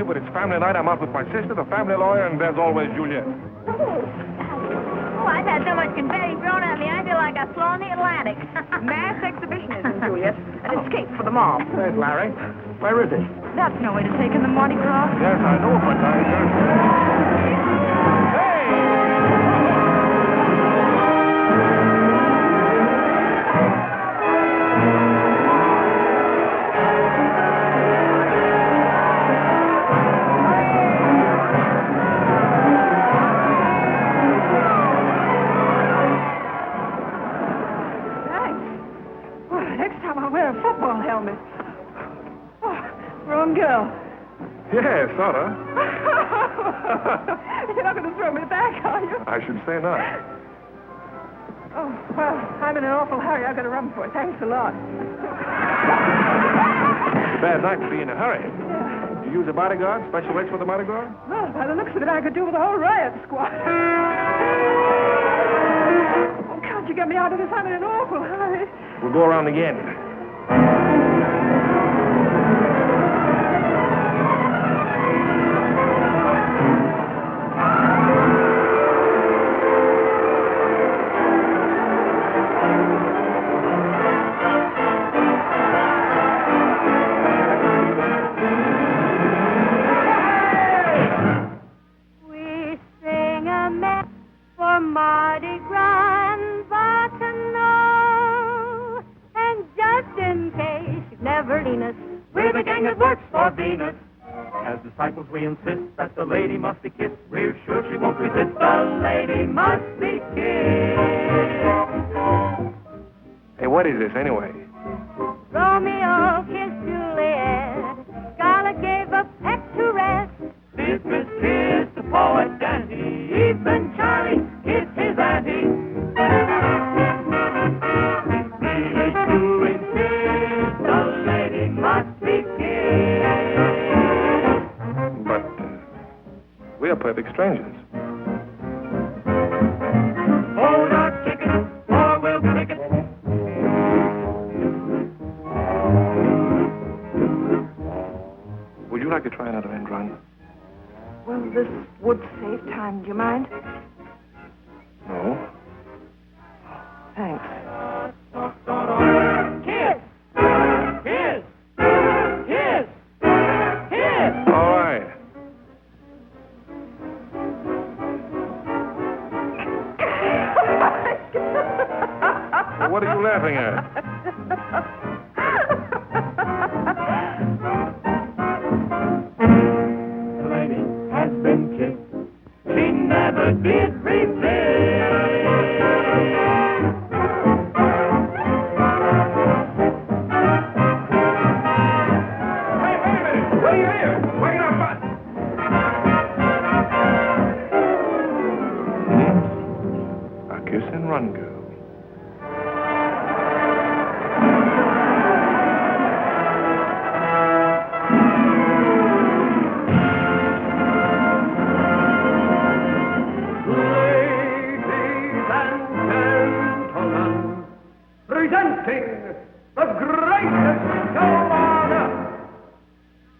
But it's family night. I'm out with my sister, the family lawyer, and there's always Juliet. Oh, I've had so much confetti thrown at me, I feel like I've flown the Atlantic. Mass exhibitionism, Juliet. An escape for the mob. There's Larry. Where is he? That's no way to take in the Mardi Gras. Yes, I know, but I heard... Yes, sort of. You're not going to throw me back, are you? I should say not. Oh, well, I'm in an awful hurry. I've got to run for it. Thanks a lot. It's a bad night to be in a hurry. Yeah. You use a bodyguard? Special rates for the Mardi Gras? Well, by the looks of it, I could do with a whole riot squad. Oh, can't you get me out of this? I'm in an awful hurry. We'll go around again. Mardi Gras and Bacchanal. And just in case you've never seen us, we're the gang that works for Venus. As disciples we insist that the lady must be kissed. We're sure she won't resist. The lady must be kissed. Hey, what is this anyway? Romeo kissed Juliet. Scarlett gave a peck to rest. Dismiss kissed the poet Dante. Even Charlie kissed his auntie. Really to insist the lady must be kissed. But we are perfect strangers. Hold our chicken, or we'll kick it. Would you like to try another end run? Well, this would save time. Do you mind? No. Thanks. Kiss! Kiss! Kiss! Kiss! All right. What are you laughing at? The lady has been kissed. She never did resist. Hey, wait a minute! What are you here? Wait up, bud! A kiss and run, girl. Presenting the greatest show on earth,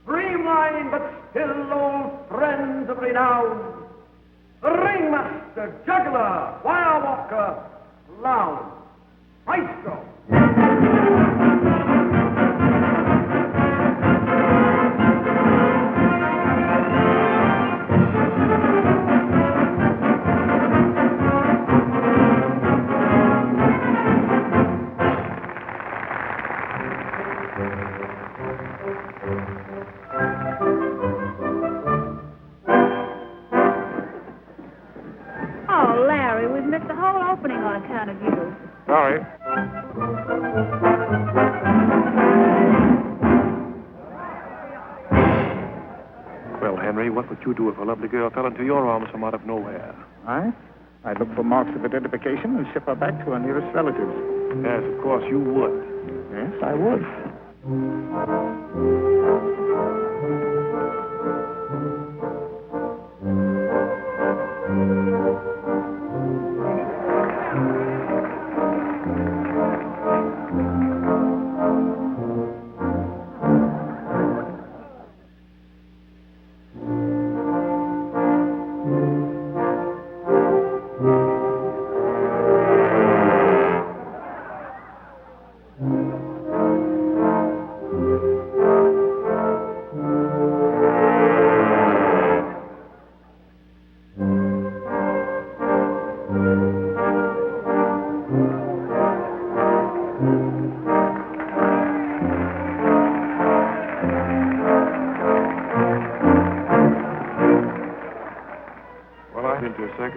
streamlined but still old friends of renown, the ringmaster, juggler, wire walker, clown, maestro. opening on account of you. Sorry. Well, Henry, what would you do if a lovely girl fell into your arms from out of nowhere? I'd look for marks of identification and ship her back to her nearest relatives. Yes, of course you would. Yes, I would.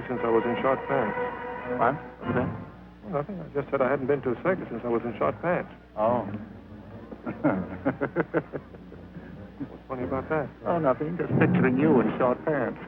Since I was in short pants. What? What's that? Well, nothing. I just said I hadn't been to a circus since I was in short pants. Oh. What's funny about that? Oh, nothing. Just picturing you in short pants.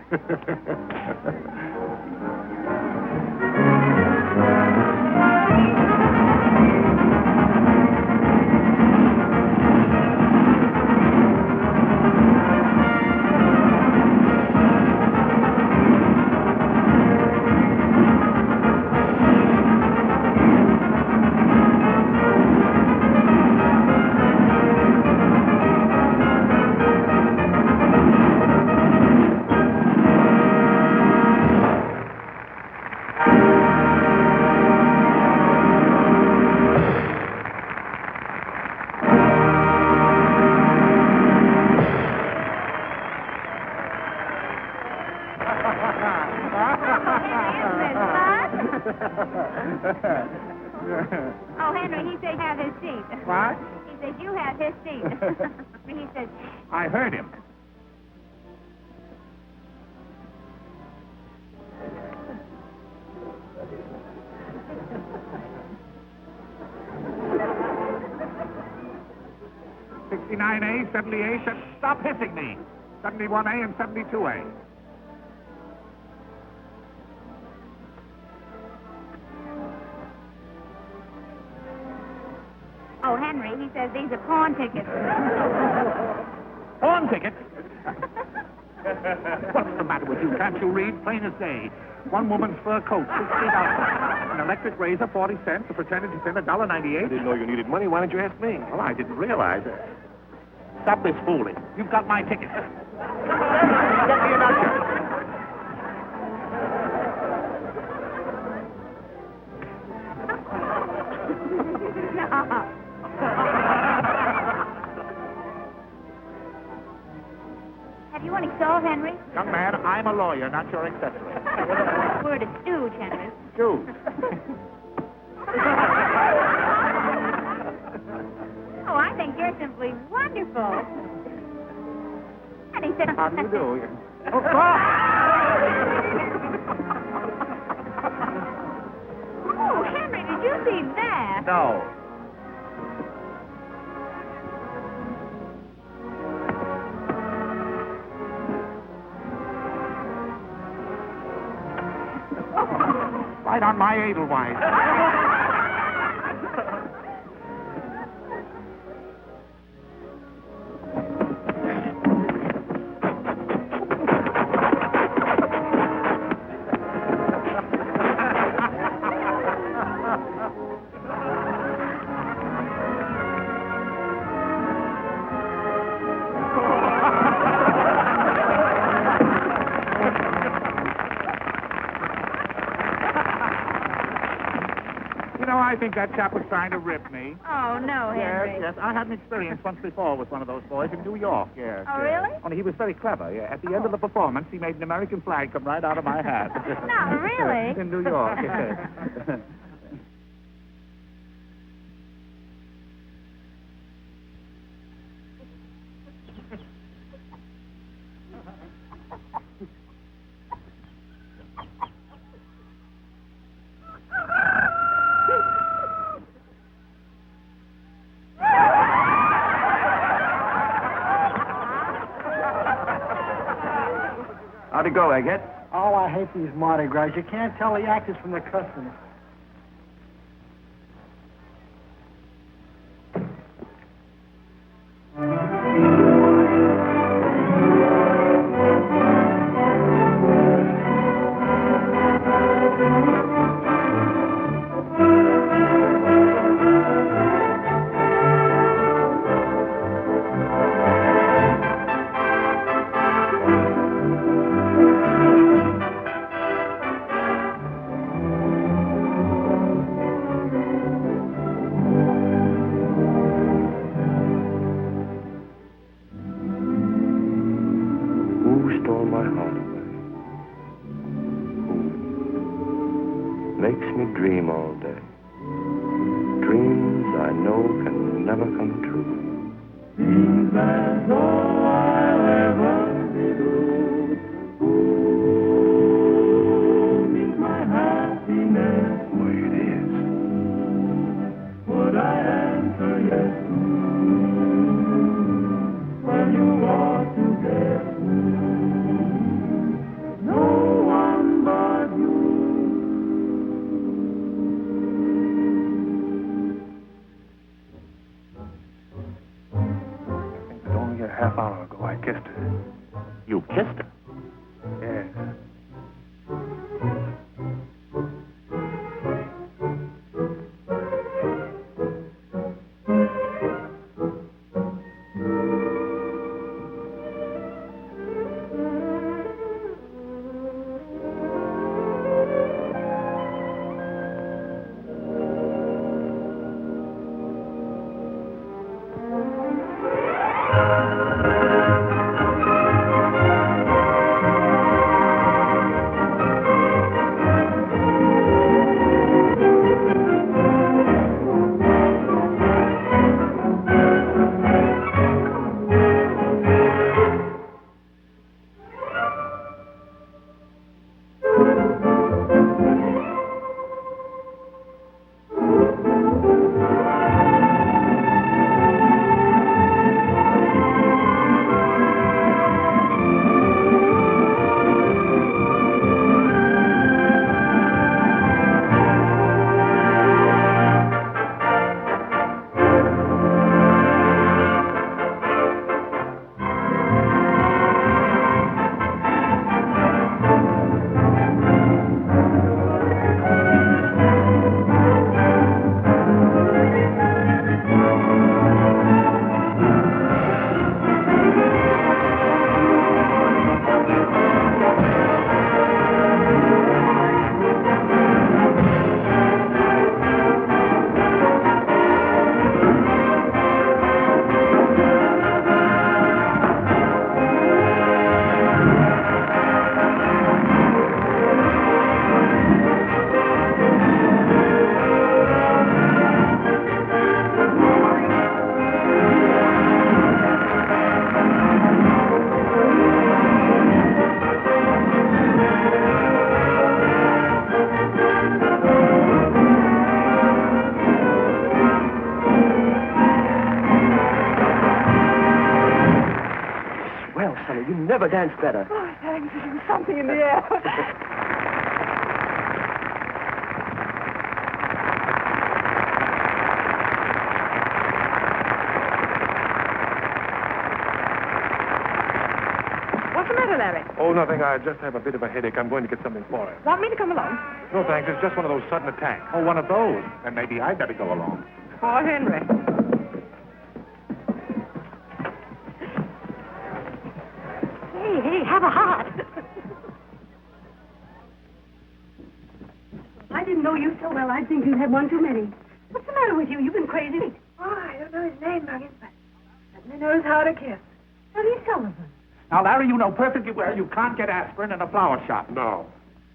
Oh, Henry, he said have his seat. What? He said you have his seat. He said... I heard him. $69A, 70A, stop hissing me. 71A and 72A. Oh, Henry, he says these are pawn tickets. Pawn tickets? What's the matter with you? Can't you read? Plain as day. One woman's fur coat, $60. An electric razor, 40 cents. A pretended to send $1.98. I didn't know you needed money. Why didn't you ask me? Well, I didn't realize it. Stop this fooling. You've got my ticket. Get me another. Have you any soul, Henry? Young man, I'm a lawyer, not your accessory. We're a stooge, Henry. Dude. Oh, I think you're simply wonderful. And he said... How do you do? Oh, Henry, did you see that? No. Right on my Edelweiss. I think that chap was trying to rip me. Oh, no, Henry. Yes. I had an experience once before with one of those boys in New York, yes. Oh, really? Only he was very clever, yeah. At the end of the performance, he made an American flag come right out of my hat. Not really? In New York, yes. How'd it go, Egghead? Oh, I hate these Mardi Gras. You can't tell the actors from the customers. Never danced better. Oh, thanks. There was something in the air. What's the matter, Larry? Oh, nothing. I just have a bit of a headache. I'm going to get something for it. Want me to come along? No, thanks. It's just one of those sudden attacks. Oh, one of those. Then maybe I'd better go along. Poor Henry. Hey, have a heart. If I didn't know you so well, I'd think you'd had one too many. What's the matter with you? You've been crazy. Oh, I don't know his name, Muggins, but certainly knows how to kiss. Eddie Sullivan. Now, Larry, you know perfectly well you can't get aspirin in a flower shop. No.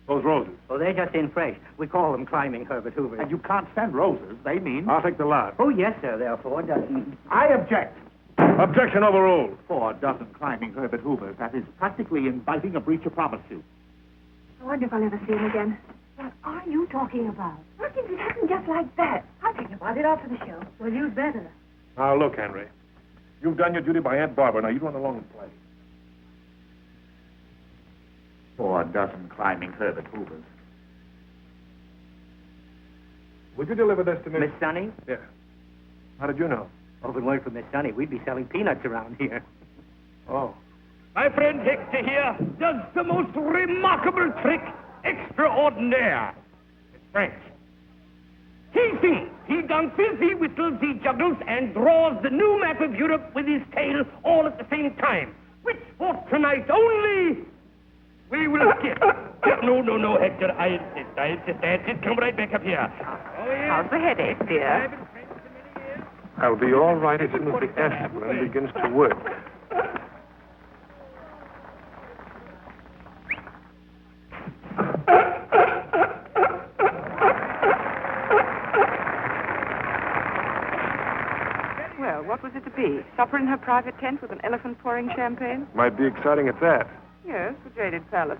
Those roses. Oh, they're just in fresh. We call them climbing Herbert Hoover. And you can't send roses. They mean... I'll take the lot. Oh, yes, sir. There are 4 dozen. I object. Objection overruled. 4 dozen climbing Herbert Hoovers. That is practically inviting a breach of promise suit. I wonder if I'll ever see him again. What are you talking about? Muggins, it happened just like that. I'll take you about it after the show. Well, you'd better. Now, look, Henry. You've done your duty by Aunt Barbara. Now, you run along and play. 4 dozen climbing Herbert Hoovers. Would you deliver this to me? Miss Sonny? Yeah. How did you know? Oh, if it weren't for Miss Sonny, we'd be selling peanuts around here. Oh. My friend Hector here does the most remarkable trick extraordinaire. It's French. He sings, he dances, he whistles, he juggles, and draws the new map of Europe with his tail all at the same time. Which for tonight only we will skip. No, Hector, I insist. That's it. Come right back up here. Oh, yes. How's the headache, dear? I'll be all right as soon as the aspirin begins to work. Well, what was it to be? Supper in her private tent with an elephant pouring champagne? Might be exciting at that. Yes, the jaded palace.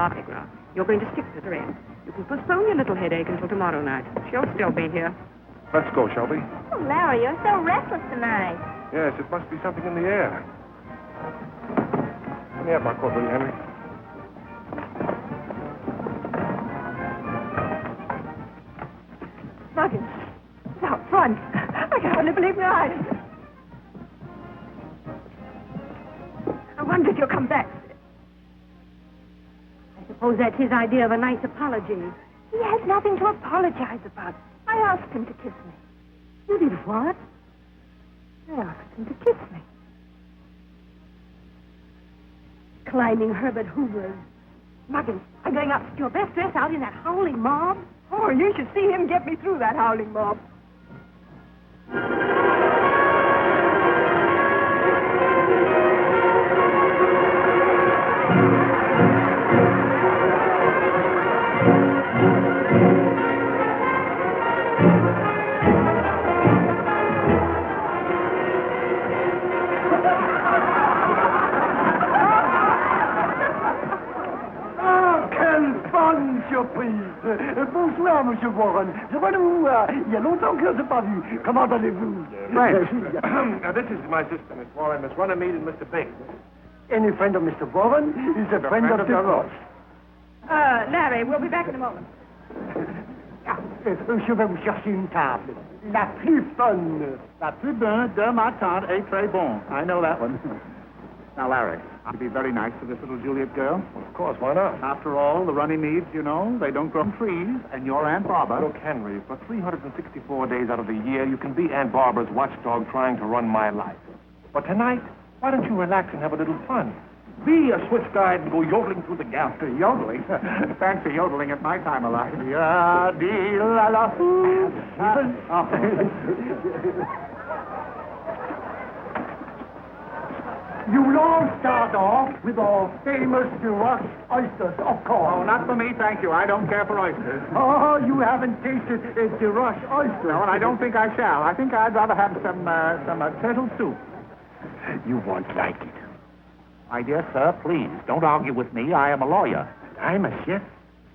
Mardi Gras. You're going to stick to the end. You can postpone your little headache until tomorrow night. She'll still be here. Let's go, Shelby. Oh, Larry, you're so restless tonight. Yes, it must be something in the air. Let me have my coat, will you, Henry? Muggins, it's out front. I can hardly believe my eyes. I wonder if you'll come back. I suppose that's his idea of a nice apology. He has nothing to apologize about. I asked him to kiss me. You did what? I asked him to kiss me. Climbing Herbert Hoover's. Muggins, I'm going up to your best dress out in that howling mob. Oh, you should see him get me through that howling mob. Bonsoir, Monsieur Warren. Je vois vous. Il y a longtemps que je ne vous ai pas vu. Comment allez-vous? French. Now, this is my sister, Miss Warren, Miss Runnymede, and Mr. Bing. Any friend of Mr. Warren is a friend of the Ross. Larry, we'll be back in a moment. Je vais vous chercher une table. La plus fun. La plus bonne de ma tante est très bon. I know that one. Now, Larry, I'd be very nice to this little Juliet girl. Well, of course, why not? After all, the Runnymedes, you know, they don't grow on trees, and your Aunt Barbara... Look, Henry, for 364 days out of the year, you can be Aunt Barbara's watchdog trying to run my life. But tonight, why don't you relax and have a little fun? Be a Swiss guide and go yodeling through the gap. Yodeling? Fancy yodeling at my time of life. You'll all start off with our famous Rush oysters, of course. Oh, not for me, thank you. I don't care for oysters. Oh, you haven't tasted the Rush oysters. No, and I don't think I shall. I think I'd rather have some turtle soup. You won't like it. My dear sir, please, don't argue with me. I am a lawyer. I'm a chef,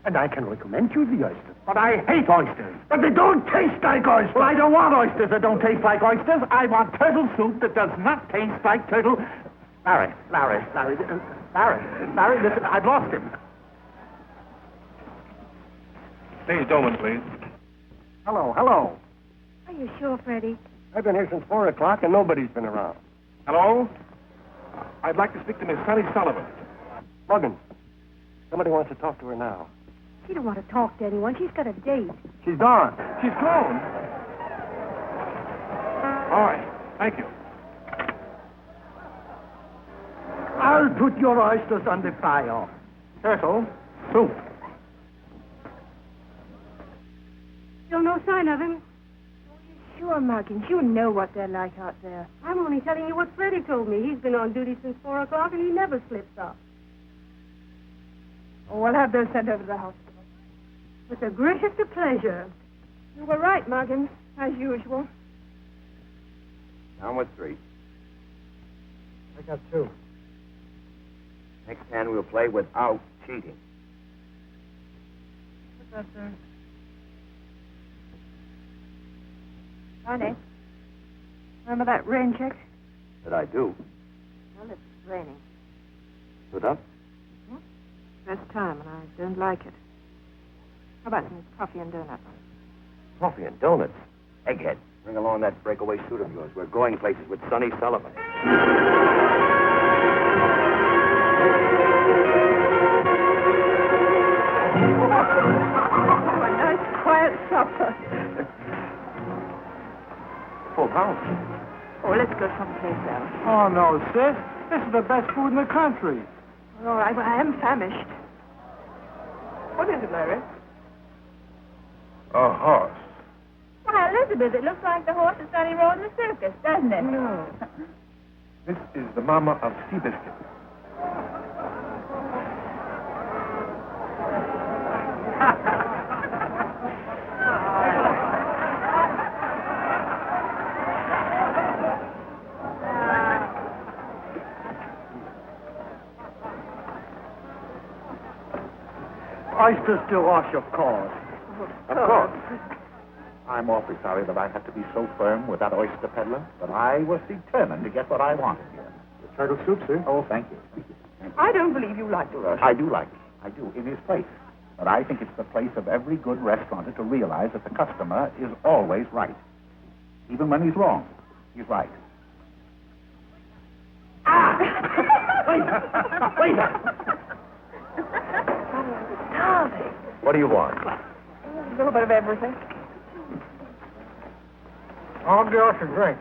and I can recommend you the oysters. But I hate oysters. But they don't taste like oysters. Well, I don't want oysters that don't taste like oysters. I want turtle soup that does not taste like turtle... Larry, listen, I've lost him. Please, Doman, please. Hello. Are you sure, Freddie? I've been here since 4 o'clock, and nobody's been around. Hello? I'd like to speak to Miss Sonny Sullivan. Muggins, somebody wants to talk to her now. She don't want to talk to anyone. She's got a date. She's gone. She's gone. All right. Thank you. I'll put your oysters on the fire. Turtle soup. Still no sign of him? Sure, Muggins. You know what they're like out there. I'm only telling you what Freddie told me. He's been on duty since 4 o'clock, and he never slips up. Oh, we'll have those sent over to the hospital. With the greatest of pleasure. You were right, Muggins, as usual. Down with 3. I got 2. Next hand we'll play without cheating. What's that, sir? Honey, remember that rain check? That I do. Well, it's raining. Put up? First time, and I don't like it. How about some coffee and donuts? Coffee and donuts. Egghead, bring along that breakaway suit of yours. We're going places with Sonny Sullivan. A nice, quiet supper. Full house. Oh, let's go someplace else. Oh, no, sis. This is the best food in the country. All right, well, I am famished. What is it, Mary? A horse. Why, Elizabeth, it looks like the horse that Sonny rode in the circus, doesn't it? No. This is the mama of Seabiscuit. Oysters to wash, of course. Of course. I'm awfully sorry that I had to be so firm with that oyster peddler, but I was determined to get what I wanted here. The turtle soup, sir? Oh, thank you. I don't believe you like the rush. I do like it. I do, in his place. But I think it's the place of every good restaurateur to realize that the customer is always right. Even when he's wrong, he's right. Wait! Starving. What do you want? A little bit of everything. I'll get us a drink.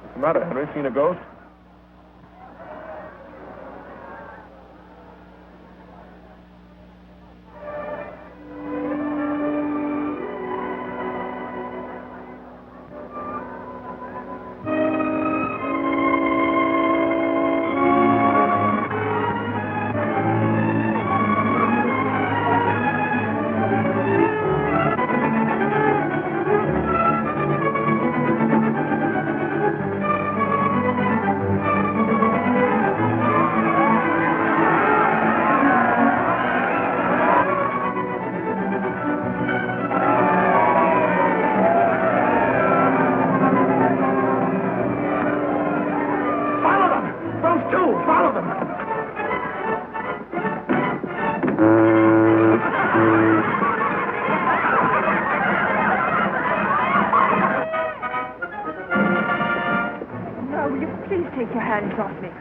What's the matter, Henry? Seen a ghost?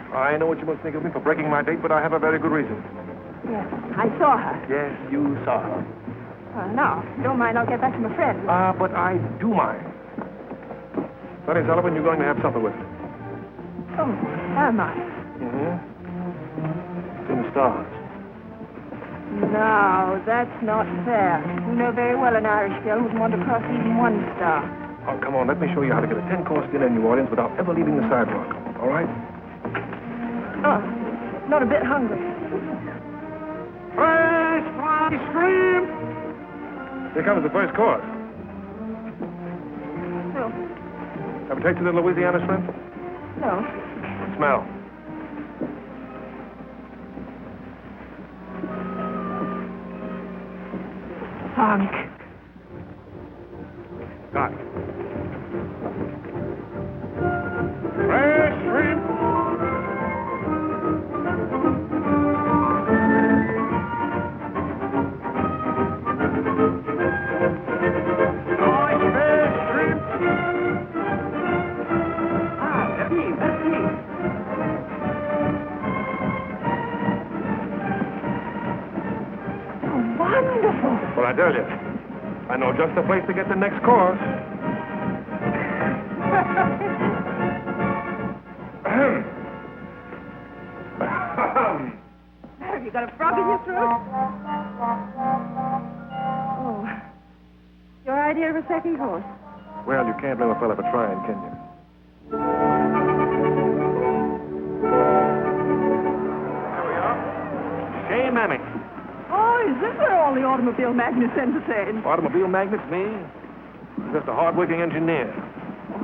I know what you must think of me for breaking my date, but I have a very good reason. Yes, I saw her. Yes, you saw her. Well, now, if you don't mind, I'll get back to my friend. But I do mind. Sonny Sullivan, you're going to have supper with me. Oh, am I? Mm-hmm. In the stars. No, that's not fair. You know very well an Irish girl wouldn't want to cross even one star. Oh, come on, let me show you how to get a 10-course dinner in New Orleans without ever leaving the sidewalk. All right? Oh, not a bit hungry. Fresh fried shrimp! Here comes the first course. No. Ever tasted the Louisiana shrimp? No. Smell. Funk. Got it. Fresh shrimp! Well, I tell you, I know just the place to get the next course. Have you got a frog in your throat? Oh. Your idea of a second course? Well, you can't blame a fella for trying, can you? There we are. Hey, Mammy. Oh, is this where all the automobile magnets entertain? Automobile magnets, me? Just a hard-working engineer.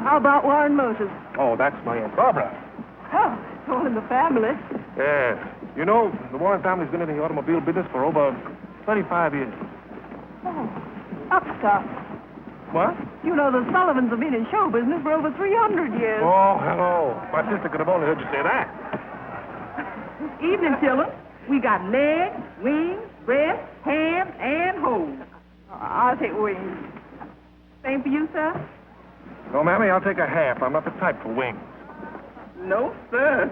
How about Warren Moses? Oh, that's my Aunt Barbara. Oh, it's all in the family. Yes. You know, the Warren family's been in the automobile business for over 25 years. Oh, upstart. What? You know, the Sullivans have been in show business for over 300 years. Oh, hello. My sister could have only heard you say that. Evening, Tilton. We got legs, wings, breast, ham, and hose. I'll take wings. Same for you, sir? No, Mammy, I'll take a half. I'm not the type for wings. No, sir.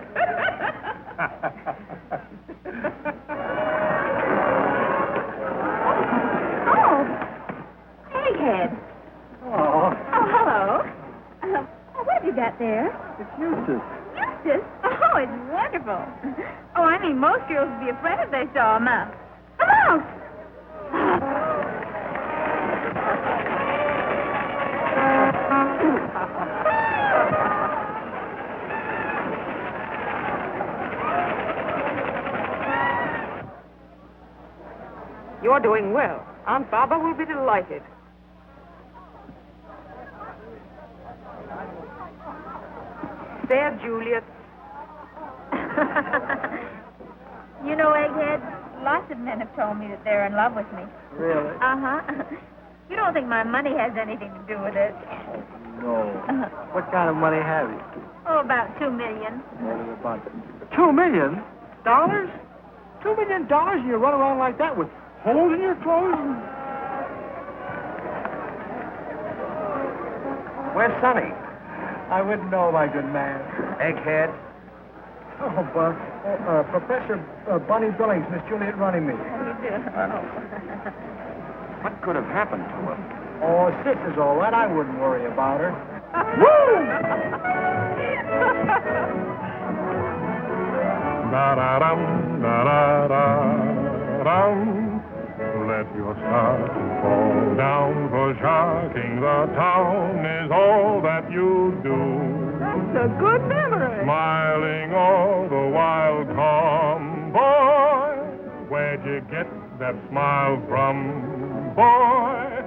Oh, egghead. Oh, Oh, hello. What have you got there? it's Eustace. Eustace? Oh, it's wonderful. Oh, I mean, most girls would be afraid if they saw a mouse. A mouse! You're doing well. Aunt Barbara will be delighted. There, Juliet. You know, Egghead, lots of men have told me that they're in love with me. Really? Uh-huh. You don't think my money has anything to do with it? No. What kind of money have you? Oh, about $2 million. What is a bunch? $2 million? $2 million and you run around like that with holes in your clothes? Where's Sonny? I wouldn't know, my good man. Egghead. Oh, Buck. Professor Bunny Billings, Miss Juliet running me. What could have happened to him? Oh, sis is all right. I wouldn't worry about her. Da-da-dum, da-da-da-dum. Let your starting fall down, for sharking the town is all that you do. That's a good memory. Smiling all the while, come, boy. Where'd you get that smile from, boy?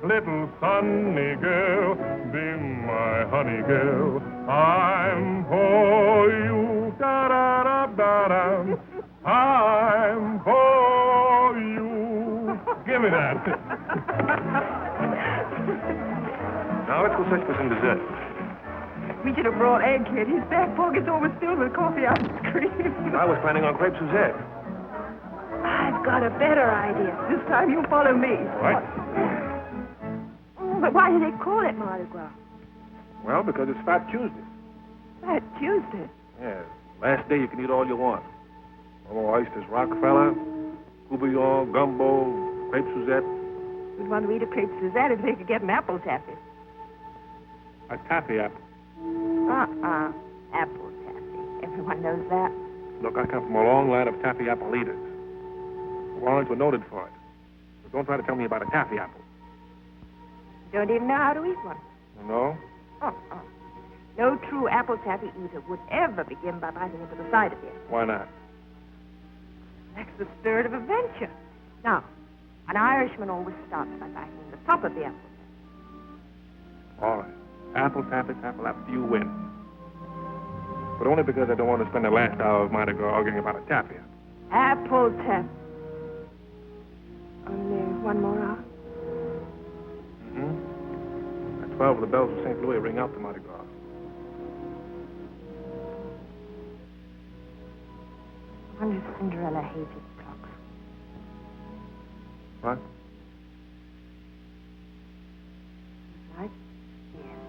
Little sunny girl, be my honey girl. I'm for you, da-da-da-da-da. I'm for you. Give me that. Now let's go search for some dessert. We should have brought Egghead. His back pocket's always filled with coffee ice cream. I was planning on crepe Suzette. I've got a better idea. This time you follow me. Right? Oh, but why do they call it Mardi Gras? Well, because it's Fat Tuesday. That Tuesday. Yeah. Last day you can eat all you want. Oh, oysters, Rockefeller, courtbouillon, gumbo, crepe Suzette. We'd want to eat a crepe Suzette if they could get an apple taffy. A taffy apple. Apple taffy. Everyone knows that. Look, I come from a long line of taffy apple eaters. The Warrens were noted for it. So don't try to tell me about a taffy apple. Don't even know how to eat one. No? No true apple taffy eater would ever begin by biting into the side of the apple. Why not? That's the spirit of adventure. Now, an Irishman always starts by biting the top of the apple. All right. Apple, taffy, apple, after you win. But only because I don't want to spend the last hour of Mardi Gras arguing about a taffy. Apple taffy. Only one more hour? Mm-hmm. At 12, the bells of St. Louis ring out the Mardi Gras. I wonder if Cinderella hated clocks. What? Right? Yes.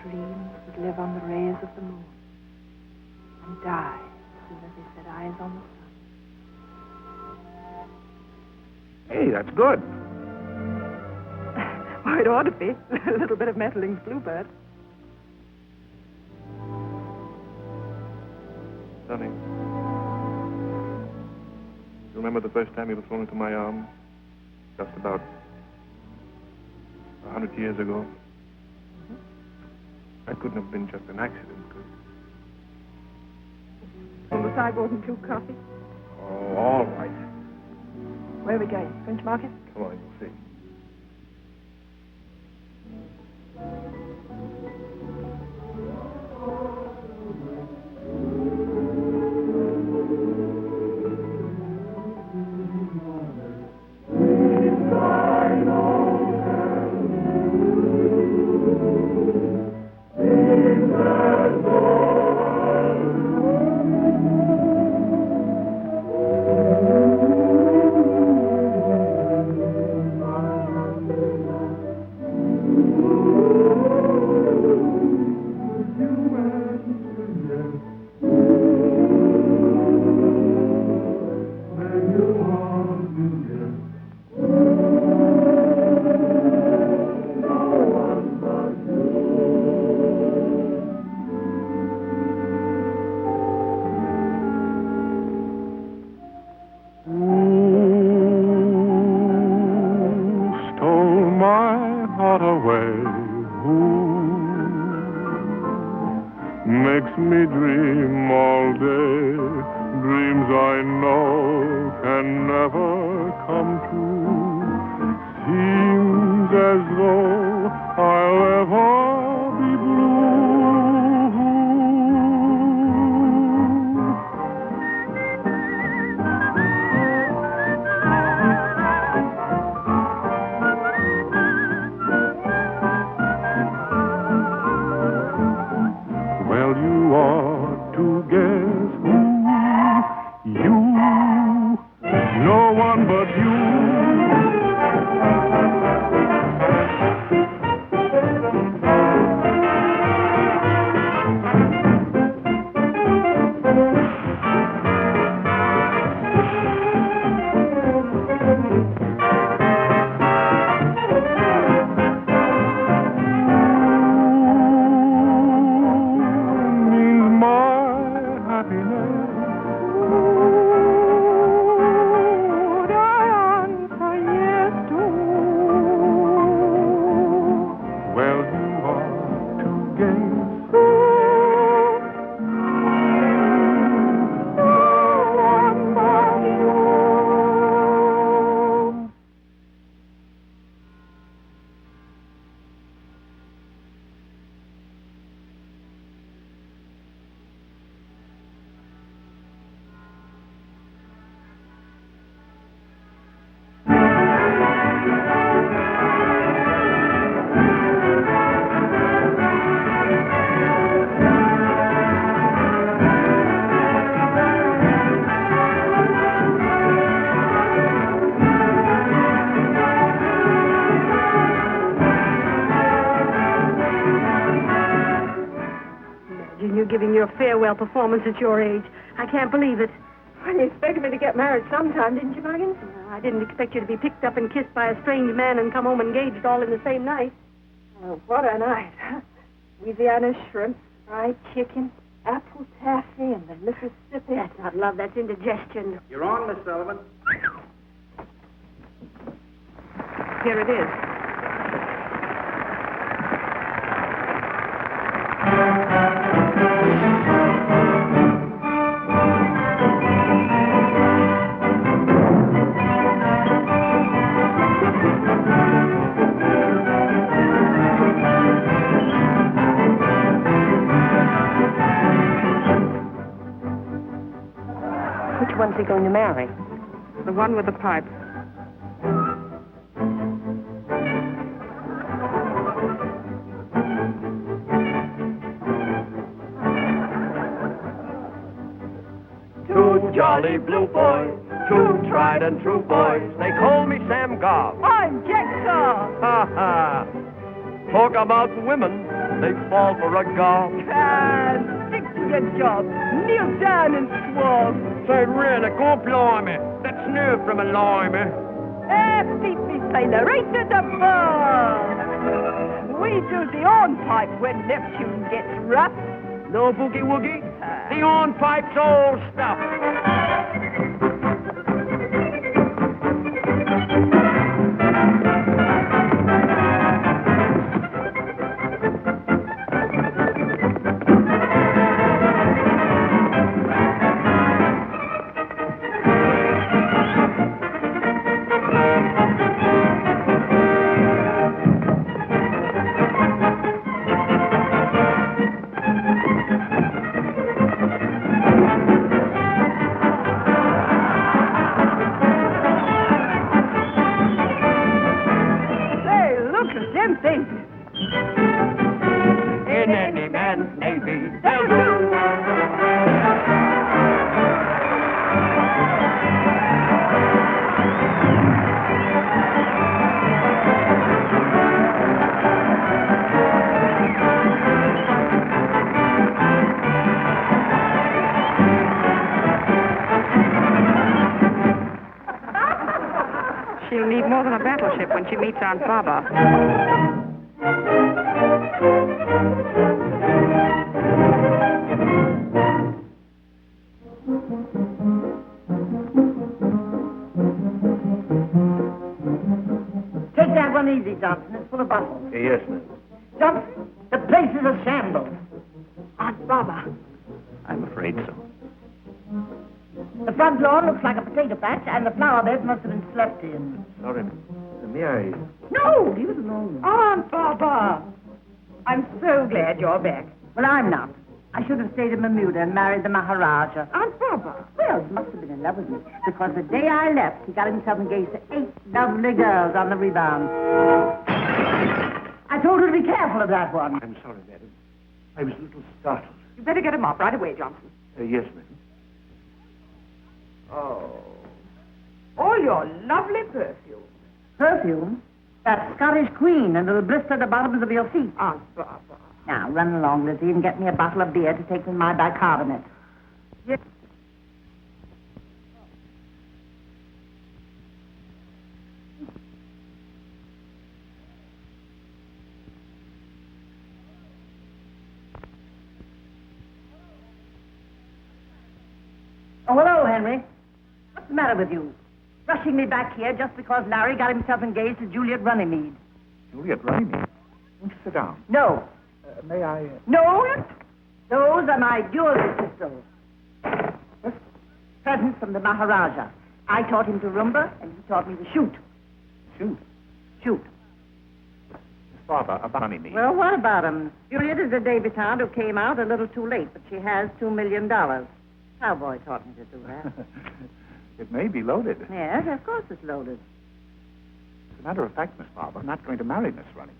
Dreams would live on the rays of the moon and die as soon as they set eyes on the sun. Hey, that's good. Well, it ought to be. A little bit of Mettling's Bluebird. Sonny, you remember the first time you were thrown into my arms? Just about 100 years ago. Mm-hmm. That couldn't have been just an accident, could it? On the sidewalk and 2 coffee. Oh, all right. Where are we going? French Market? Come on, you'll see. Makes me dream all day, dreams I know can never come true. Seems as though I'll ever be blue. Well, you ought to guess who you, no one but you. Giving you a farewell performance at your age. I can't believe it. Well, you expected me to get married sometime, didn't you, Muggins? I didn't expect you to be picked up and kissed by a strange man and come home engaged all in the same night. Oh, what a night. Louisiana shrimp, fried chicken, apple taffy, and the Mississippi. That's not love, that's indigestion. You're on, Miss Sullivan. Here it is. one's he going to marry? The one with the pipe. Two jolly blue boys, two tried and true boys. They call me Sam Goff. I'm Jack Goff. Ha ha. Talk about women, they fall for a golf. Stick to your job. Kneel down and swab. Say, really, go blimey. That's new from a limey. Beat me, sailor, right to the bar. We do the hornpipe when Neptune gets rough. No boogie-woogie? The hornpipe's all stuff. In any man's navy, they'll do. She'll need more than a battleship when she meets Aunt Baba. Take that one easy, Johnson. It's full of bottles. Yes, ma'am. Johnson, the place is a shambles. Aunt Baba. I'm afraid so. The front lawn looks like a potato patch, and the flower beds must have been slept in. Sorry, may I... No, leave it alone. Aunt Baba. I'm so glad you're back. Well, I'm not. I should have stayed in Bermuda and married the Maharaja. Aunt Baba. Well, he must have been in love with me, because the day I left, he got himself engaged to 8 lovely girls on the rebound. I told her to be careful of that one. I'm sorry, madam. I was a little startled. You better get him up right away, Johnson. Yes, madam. Oh. All your lovely perfume. Perfume? That Scottish queen, and it'll blister the bottoms of your feet. Aunt Baba. Now, run along, Lizzie, and get me a bottle of beer to take with my bicarbonate. Yes. Oh, hello, Henry. What's the matter with you? Rushing me back here just because Larry got himself engaged to Juliet Runnymede. Juliet Runnymede? Won't you sit down? No. May I... No? Those are my jewelry pistols. Presents from the Maharaja. I taught him to rumba, and he taught me to shoot. Shoot? Shoot. Father, about Runnymede. Well, what about him? Juliet is a debutante who came out a little too late, but she has $2 million. Cowboy taught me to do that. It may be loaded. Yes, of course it's loaded. As a matter of fact, Miss Barber, I'm not going to marry Miss Runnymede.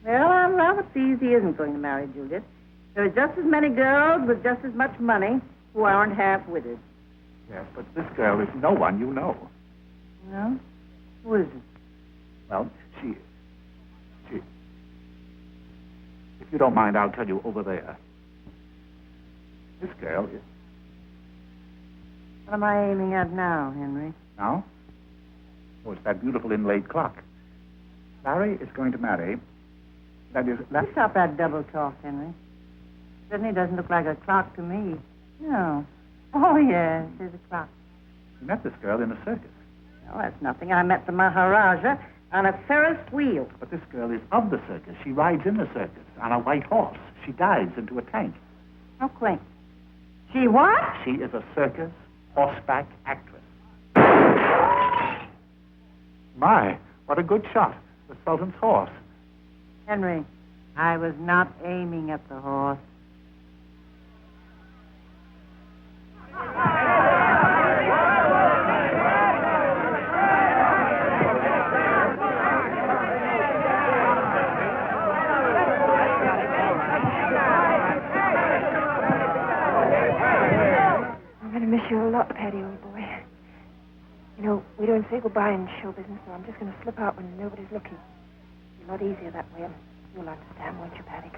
Well, I'm rather pleased he isn't going to marry Juliet. There are just as many girls with just as much money who aren't half-witted. Yes, but this girl is no one you know. No? Who is it? Well, she... If you don't mind, I'll tell you over there. This girl is... What am I aiming at now, Henry? Now? Oh, it's that beautiful inlaid clock. Larry is going to marry... That is... Stop that double talk, Henry. Certainly doesn't look like a clock to me. No. Oh, yes, there's a clock. You met this girl in a circus. No, that's nothing. I met the Maharaja on a Ferris wheel. But this girl is of the circus. She rides in the circus on a white horse. She dives into a tank. How quaint. She what? She is a circus horseback actress. My, what a good shot. The Sultan's horse. Henry, I was not aiming at the horse. say goodbye in show business, so I'm just going to slip out when nobody's looking. It's a lot easier that way, and you'll understand, won't you, Patty?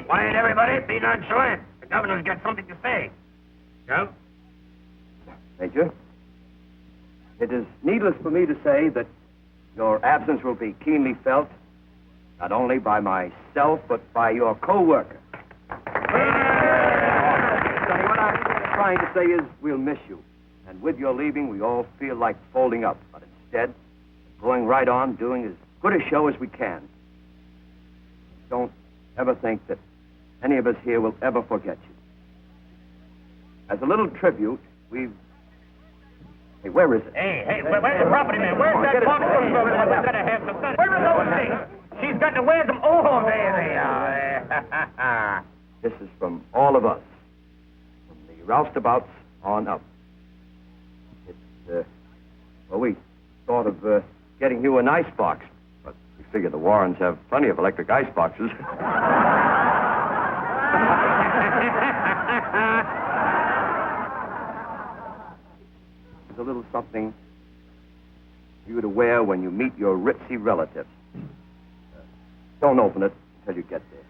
Quiet, everybody. Be nonchalant. The governor's got something to say. Joe? Major, it is needless for me to say that your absence will be keenly felt, not only by myself, but by your co-worker. Sonny, what I'm trying to say is we'll miss you. And with your leaving, we all feel like folding up. But instead, going right on, doing as good a show as we can. Don't ever think that any of us here will ever forget you. As a little tribute, we've... Hey, where is it? Hey, where's the property man? Where's that box? We've got to have some fun. Where are those things? She's got to wear them. Oh, there they are. This is from all of us, from the roustabouts on up. It's, well, we thought of getting you an ice box, but we figure the Warrens have plenty of electric ice boxes. A little something for you to wear when you meet your ritzy relatives. Don't open it until you get there.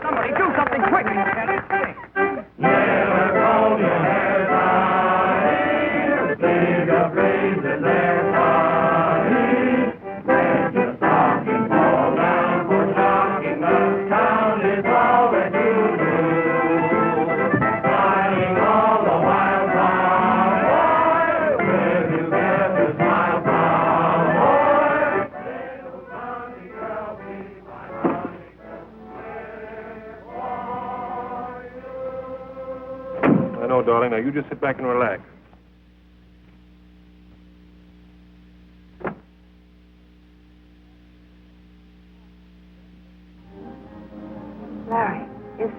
Somebody do something quick. Darling, now you just sit back and relax. Larry, is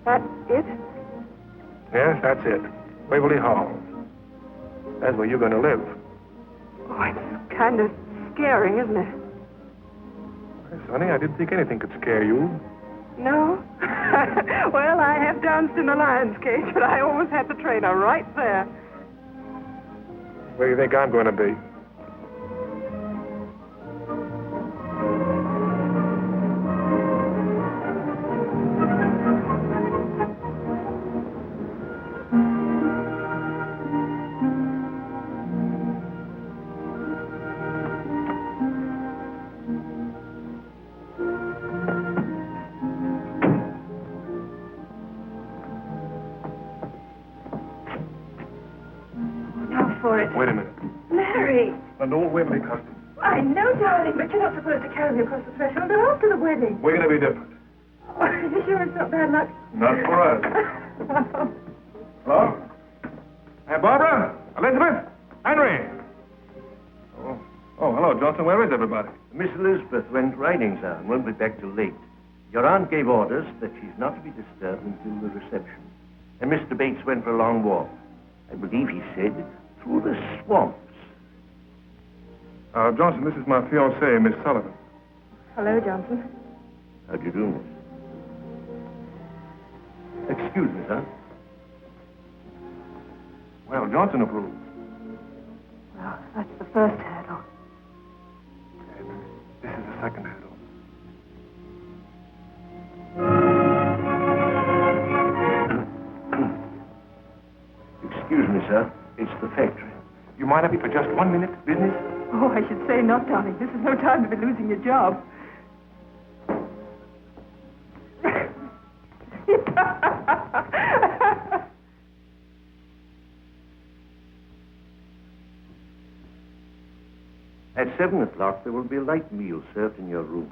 that it? Yes, that's it. Waverly Hall. That's where you're going to live. Oh, it's kind of scary, isn't it? Hey, Sonny, I didn't think anything could scare you. No? Well, I have danced in the lion's cage, but I always had the trainer right there. Where do you think I'm going to be? Wait a minute. Larry! An old Waverly costume. I know, darling, but you're not supposed to carry me across the threshold after the wedding. We're going to be different. Oh, are you sure it's not bad luck? Not for us. Hello? Hey, Barbara? Elizabeth? Henry? Oh, hello, Johnson. Where is everybody? Miss Elizabeth went riding, sir, and won't be back till late. Your aunt gave orders that she's not to be disturbed until the reception. And Mr. Bates went for a long walk. I believe he said through the swamps. Johnson, this is my fiancée, Miss Sullivan. Hello, Johnson. How do you do, miss? Excuse me, sir. Well, Johnson approves. Well, that's the first hurdle. And this is the second hurdle. Excuse me, sir. It's the factory. You mind if for just 1 minute? Business? Oh, I should say not, darling. This is no time to be losing your job. At 7 o'clock, there will be a light meal served in your room.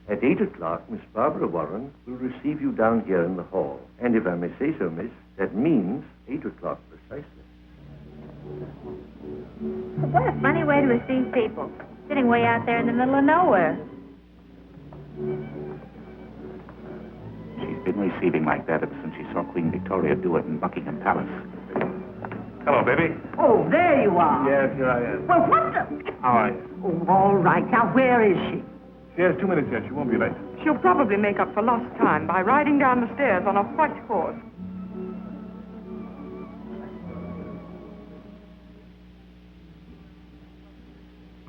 At 8 o'clock, Miss Barbara Warren will receive you down here in the hall. And if I may say so, miss, that means 8 o'clock precisely. What a funny way to receive people. Sitting way out there in the middle of nowhere. been receiving like that ever since she saw Queen Victoria do it in Buckingham Palace. Hello, baby. Oh, there you are. Yes, here I am. Well, what the... How are you? Oh, all right. Now, where is she? She has 2 minutes yet. She won't be late. She'll probably make up for lost time by riding down the stairs on a white horse.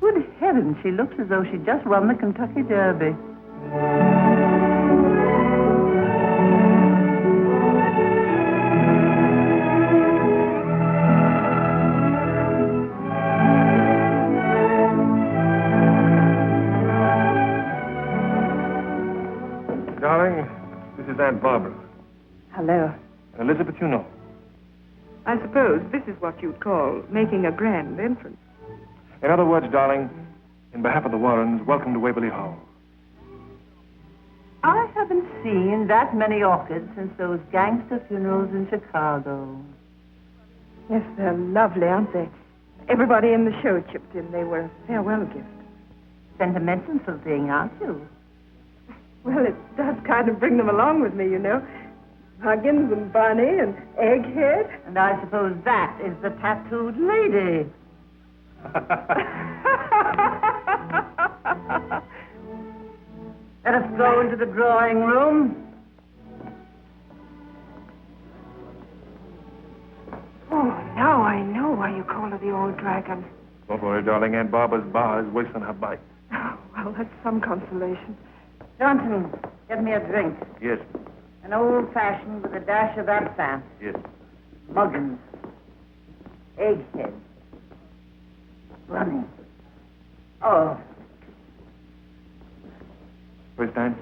Good heavens, she looks as though she just won the Kentucky Derby. Darling, this is Aunt Barbara. Hello. And Elizabeth, you know. I suppose this is what you'd call making a grand entrance. In other words, darling, in behalf of the Warrens, welcome to Waverly Hall. I haven't seen that many orchids since those gangster funerals in Chicago. Yes, they're lovely, aren't they? Everybody in the show chipped in. They were a farewell gift. Sentimental thing, aren't you? Well, it does kind of bring them along with me, you know. Muggins and Barney and Egghead. And I suppose that is the tattooed lady. Let us go into the drawing room. Oh, now I know why you call her the old dragon. Don't worry, darling. Aunt Barbara's bar is wasting her bite. Oh, well, that's some consolation. Johnson, get me a drink. Yes, An old-fashioned with a dash of absinthe. yes. Muggins. Egghead. Running. Oh, First time?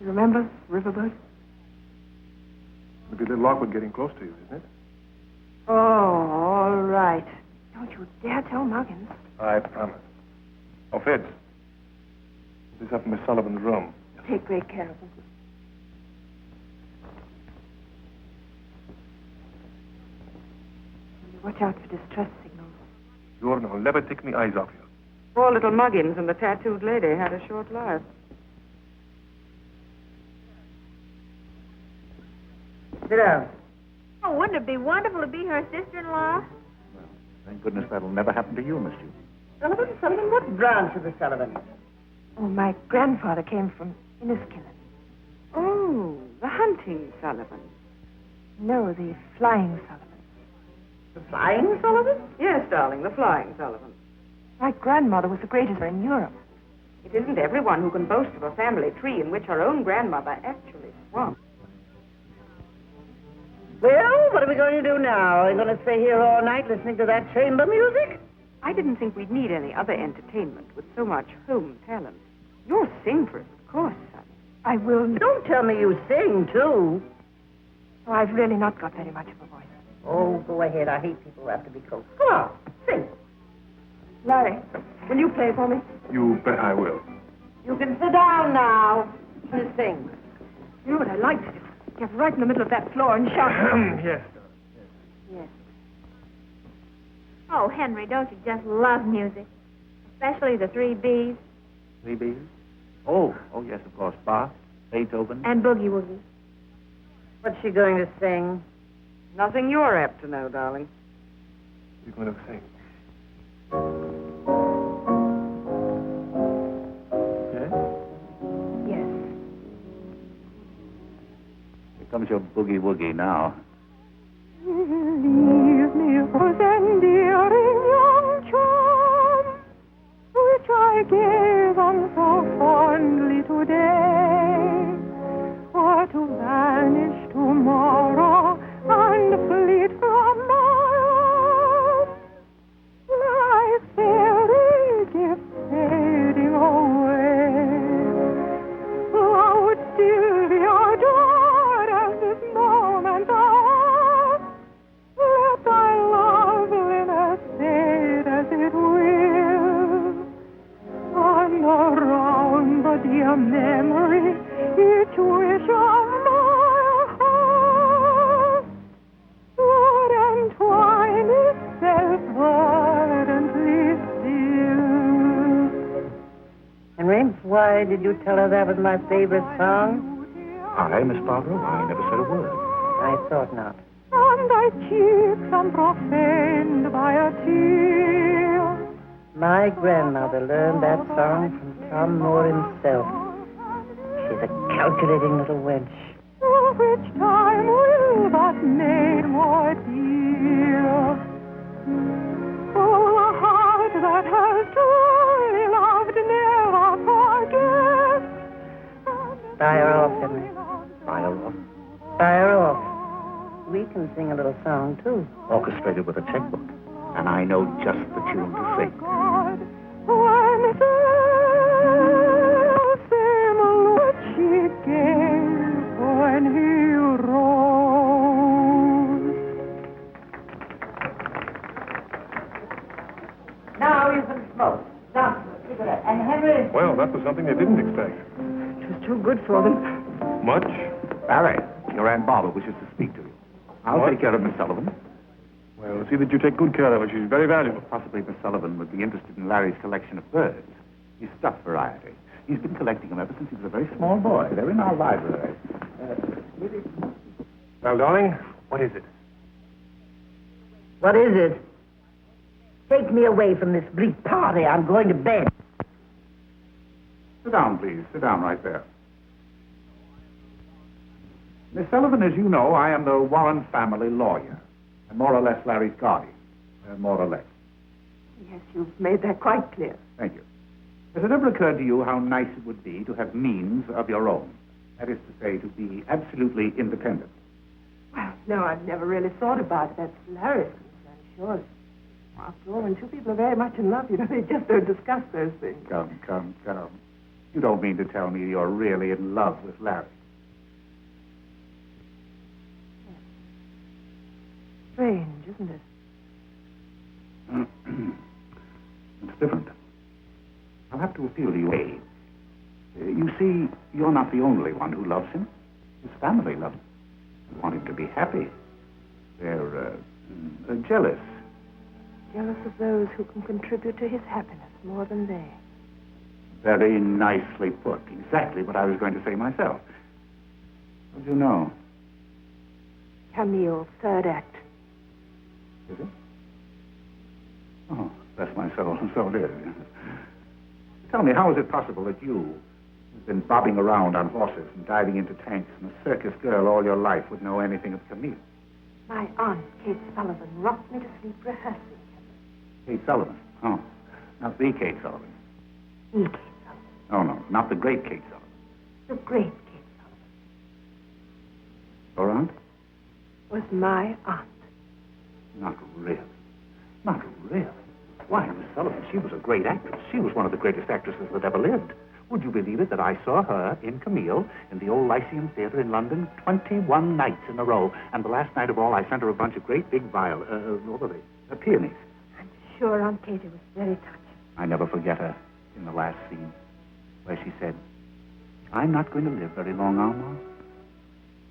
You remember Riverboat? It'll be a little awkward getting close to you, isn't it? Oh, all right. Don't you dare tell Muggins. I promise. Oh, Fitz. This is up in Miss Sullivan's room. Take great care of him. Watch out for distress signals. You'll never take me eyes off you. Poor little Muggins and the tattooed lady had a short life. sit down. Oh, wouldn't it be wonderful to be her sister-in-law? Thank goodness that'll never happen to you, Miss Judy. Sullivan, what branch of the Sullivans? Oh, my grandfather came from Inescort. Oh, the hunting Sullivan. No, the flying Sullivan. The Flying Sullivan? Yes, darling, the flying Sullivan. My grandmother was the greatest in Europe. It isn't everyone who can boast of a family tree in which her own grandmother actually swung. Well, what are we going to do now? Are we going to stay here all night listening to that chamber music? I didn't think we'd need any other entertainment with so much home talent. You'll sing for us, of course, son. I will. Don't tell me you sing, too. Oh, I've really not got very much of a voice. Oh, go ahead. I hate people who have to be coached. Come on, sing. Larry, will you play for me? You bet I will. You can sit down now and sing. You know what I'd like to do? Get right in the middle of that floor and shout. Yes. Yes. Oh, Henry, don't you just love music? Especially the 3 Bs 3 Bs? Oh, yes, of course. Bach, Beethoven. and Boogie Woogie. What's she going to sing? Nothing you're apt to know, darling. You're going to sing. Yes? Yes. Here comes your boogie woogie now. Leave me rose endearing young charm, which I gave on so fondly today, or to vanish tomorrow and fleet from my arms, like fairy gifts fading away. Would still be adored as this moment ours. Let thy loveliness fade as it will, and around the dear memory each wish of my heart would entwine itself ardently still. Henry, why did you tell her that was my favorite song? I, Miss Barbara? I never said a word. I thought not. On thy cheeks unprofaned by a tear. My grandmother learned that song from Tom Moore himself. She's a calculating little wench. To which time will that name more dear? Oh, a heart that has truly loved never forgets. Fire off, Henry. Fire off. Fire off. We can sing a little song, too. Orchestrated with a checkbook. And I know just the tune to sing. When Cecil what she gave when he rose. Now you can smoke. Now, cigarette. And Henry... Well, that was something they didn't expect. It was too good for them. Much? Barry, your Aunt Barbara wishes to speak to you. I'll take care of Miss Sullivan. Well, see that you take good care of her. She's very valuable. Possibly Miss Sullivan would be interested in Larry's collection of birds. His stuffed variety. He's been collecting them ever since he was a very small boy. They're in our library. Well, darling, what is it? What is it? Take me away from this bleak party. I'm going to bed. Sit down, please. Sit down right there. Miss Sullivan, as you know, I am the Warren family lawyer. And more or less Larry's guardian. More or less. Yes, you've made that quite clear. Thank you. Has it ever occurred to you how nice it would be to have means of your own? That is to say, to be absolutely independent. Well, no, I've never really thought about it. That's Larry's concern, sure. After all, when two people are very much in love, they just don't discuss those things. Come. You don't mean to tell me you're really in love with Larry? Strange, isn't it? It's different. I'll have to appeal to you. You see, you're not the only one who loves him. His family loves him. They want him to be happy. They're jealous. Jealous of those who can contribute to his happiness more than they. Very nicely put. Exactly what I was going to say myself. How do you know? Camille, third act. Is it? Oh, bless my soul. So it is. Tell me, how is it possible that you, who've been bobbing around on horses and diving into tanks and a circus girl all your life, would know anything of Camille? My aunt, Kate Sullivan, rocked me to sleep rehearsing. Kate Sullivan? Oh, not the Kate Sullivan. The Kate Sullivan. Oh, no, not the great Kate Sullivan. The great Kate Sullivan. Your aunt? Was my aunt. Not really. Not really. Why, Miss Sullivan, she was a great actress. She was one of the greatest actresses that ever lived. Would you believe it that I saw her in Camille in the old Lyceum Theatre in London 21 nights in a row, and the last night of all I sent her a bunch of great big what were they? Peonies. I'm sure Aunt Katie was very touching. I never forget her in the last scene, where she said, "I'm not going to live very long, Alma."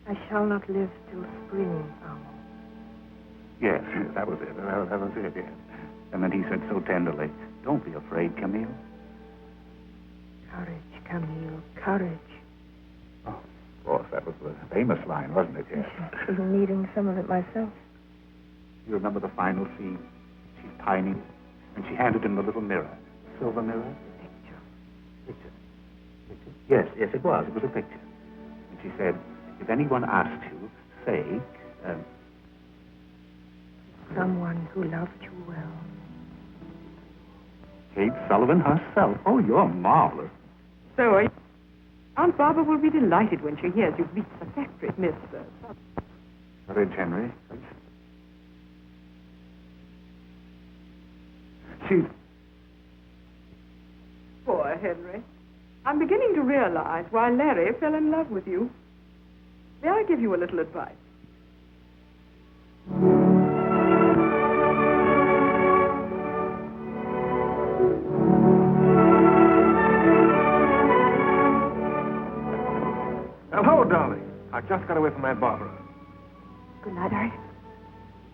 I shall not live till spring, Alma. Yes, that was it. That was it, yes. And then he said so tenderly, "Don't be afraid, Camille." Courage, Camille, courage. Oh, of course, that was the famous line, wasn't it? Yes. I've been needing some of it myself. You remember the final scene? She's pining, and she handed him the little mirror. Silver mirror? Picture. Yes, it was. It was a picture. And she said, "If anyone asks you, say, someone who loved you well." Kate Sullivan herself. Oh, you're marvelous. So are you? Aunt Barbara will be delighted when she hears you've reached the factory, Miss Courage, Henry. She... Poor Henry. I'm beginning to realize why Larry fell in love with you. May I give you a little advice? Hello, darling. I just got away from Aunt Barbara. Good night, Harry.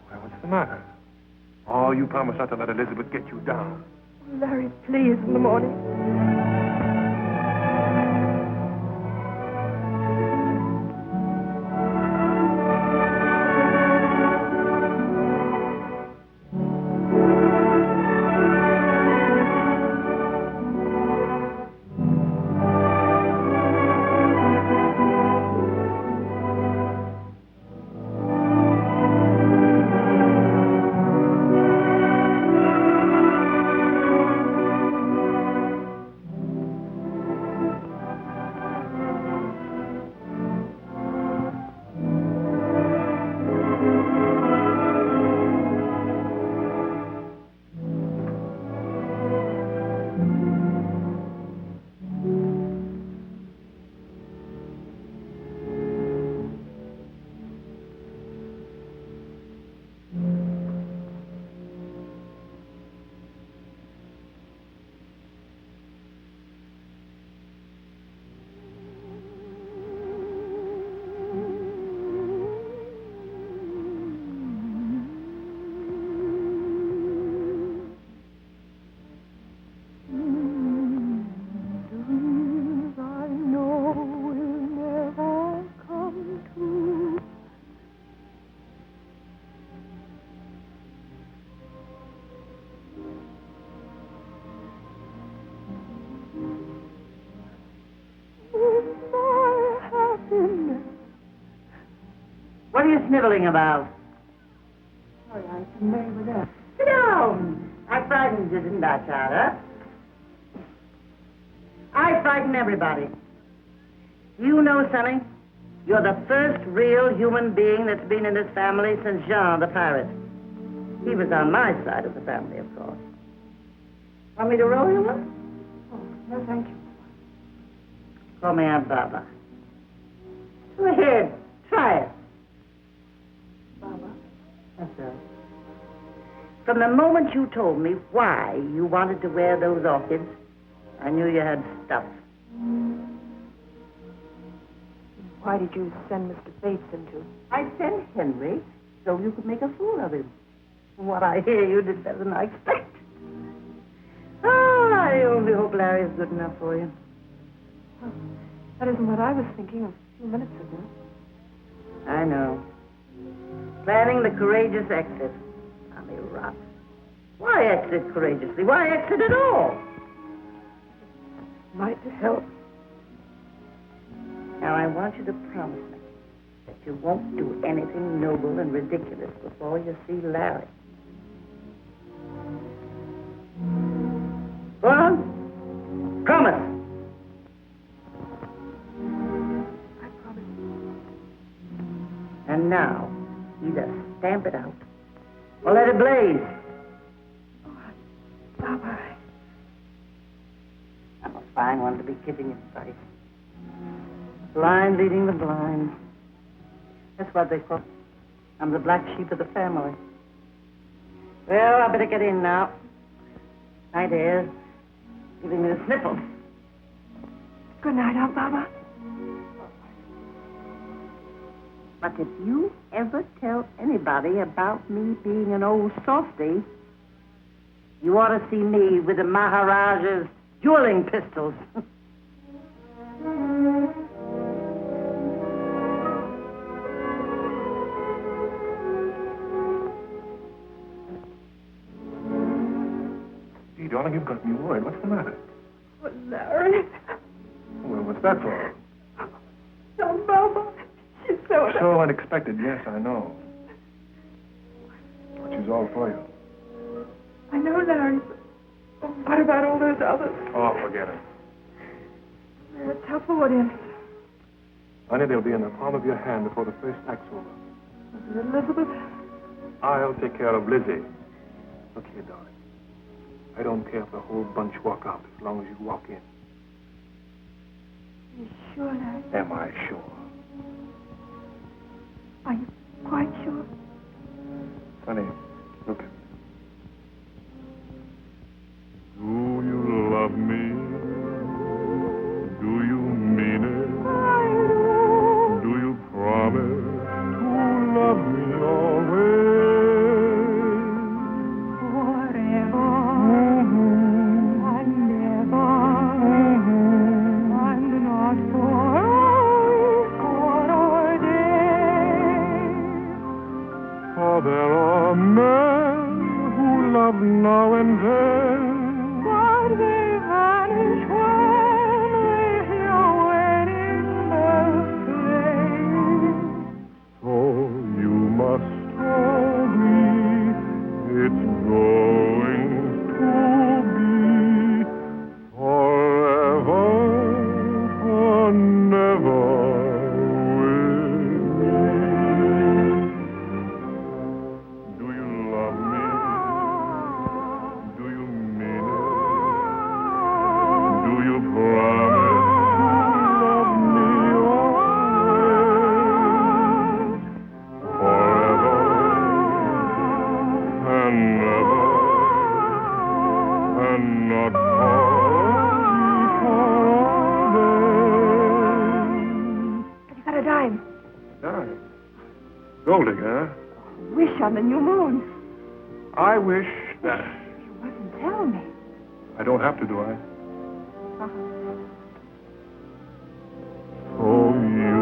Well, what's the matter? Oh, you promised not to let Elizabeth get you down. Larry, please, in the morning. sniveling about? Sorry, I didn't know you were there. Sit down. I frightened you, didn't I, child, huh? I frighten everybody. You know, Sonny, you're the first real human being that's been in this family since Jean the pirate. He was on my side of the family, of course. Want me to roll you one? Oh, no, thank you. Call me Aunt Barbara. Go ahead. Try it. Barbara? That's right. From the moment you told me why you wanted to wear those orchids, I knew you had stuff. Why did you send Mr. Bates into? I sent Henry so you could make a fool of him. From what I hear, you did better than I expected. Oh, I only hope Larry's good enough for you. Well, that isn't what I was thinking of a few minutes ago. I know. Planning the courageous exit. Tommy rot. Why exit courageously? Why exit at all? Might help. Now, I want you to promise me that you won't do anything noble and ridiculous before you see Larry. Go on. Promise. I promise. And now, either stamp it out or let it blaze. Oh, Barbara. I'm a fine one to be kissing his face. Blind leading the blind. That's what they call it. I'm the black sheep of the family. Well, I better get in now. Night air's giving me the sniffles. Good night, Aunt Barbara. But if you ever tell anybody about me being an old softy, you ought to see me with the Maharaja's dueling pistols. Gee, darling, you've got me worried. What's the matter? Oh, Larry. Well, what's that for? Aunt Barbara. She's so... So unexpected, yes, I know. But she's all for you. I know, Larry, but what about all those others? Oh, forget it. They're a tough audience. Honey, they'll be in the palm of your hand before the first act's over. Elizabeth? I'll take care of Lizzie. Look here, darling. I don't care if the whole bunch walk out as long as you walk in. Are you sure, Larry? Am I sure? Are you quite sure? Honey, look at me. Do you love me? Do you mean it? Do you promise to love me always? Forever and ever. And not for a week or a day. For there are men who love now and then. But they vanish when they hear wedding bells play. So you must agree it's going to be forever and ever with me. Do you love me? Do you mean it? Do you promise to love me always? Forever and ever, and not for a Have you got a dime? Darling. Gold digger, huh? Wish on the new moon. I wish that... You mustn't tell me. I don't have to, do I? So you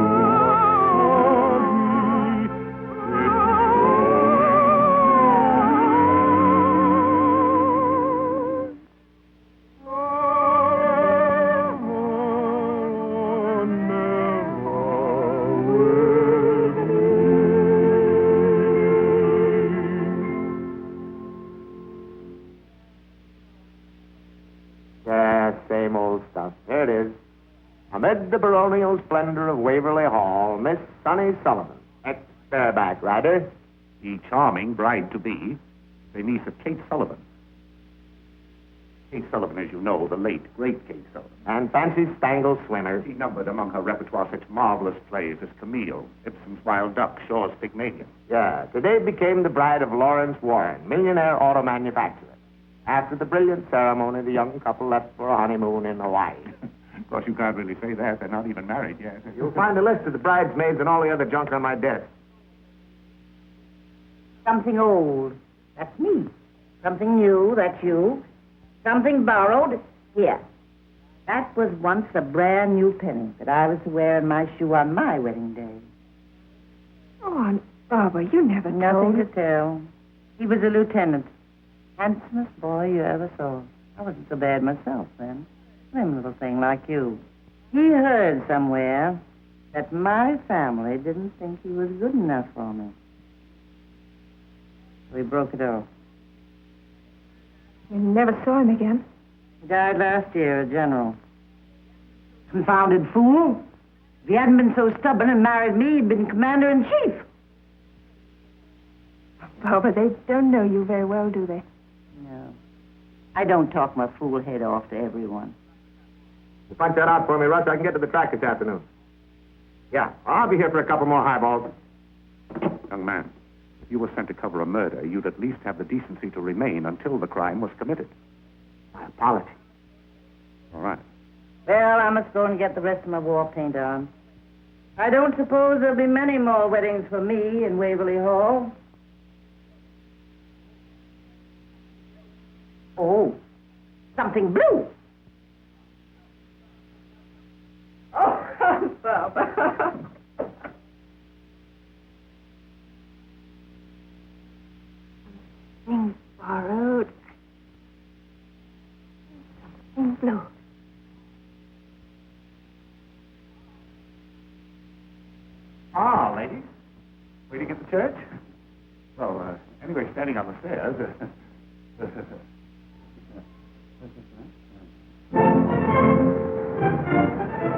Amid the baronial splendor of Waverly Hall, Miss Sunny Sullivan, ex-bareback rider. The charming bride-to-be, the niece of Kate Sullivan. Kate Sullivan, as you know, the late, great Kate Sullivan. And Fancy Spangle swimmer. She numbered among her repertoire such marvelous plays as Camille, Ibsen's Wild Duck, Shaw's Pygmalion. Yeah, today became the bride of Lawrence Warren, millionaire auto manufacturer. After the brilliant ceremony, the young couple left for a honeymoon in Hawaii. Of course, you can't really say that. They're not even married yet. You'll find a list of the bridesmaids and all the other junk on my desk. Something old. That's me. Something new. That's you. Something borrowed. Here. That was once a brand new penny that I was to wear in my shoe on my wedding day. Oh, Aunt Barbara, you never told Nothing to tell. He was a lieutenant. Handsomest boy you ever saw. I wasn't so bad myself then. Slim little thing like you. He heard somewhere that my family didn't think he was good enough for me. So he broke it off. You never saw him again. He died last year, a general. Confounded fool. If he hadn't been so stubborn and married me, he'd been commander-in-chief. Barbara, they don't know you very well, do they? No. I don't talk my fool head off to everyone. You punch that out for me, Russ. I can get to the track this afternoon. Yeah, I'll be here for a couple more highballs. Young man, if you were sent to cover a murder, you'd at least have the decency to remain until the crime was committed. My apology. All right. Well, I must go and get the rest of my war paint on. I don't suppose there'll be many more weddings for me in Waverly Hall. Oh, something blue. Oh, Barbara. Something borrowed. Something blue. Ah, ladies. Waiting at the church? Well, anyway, standing on the stairs.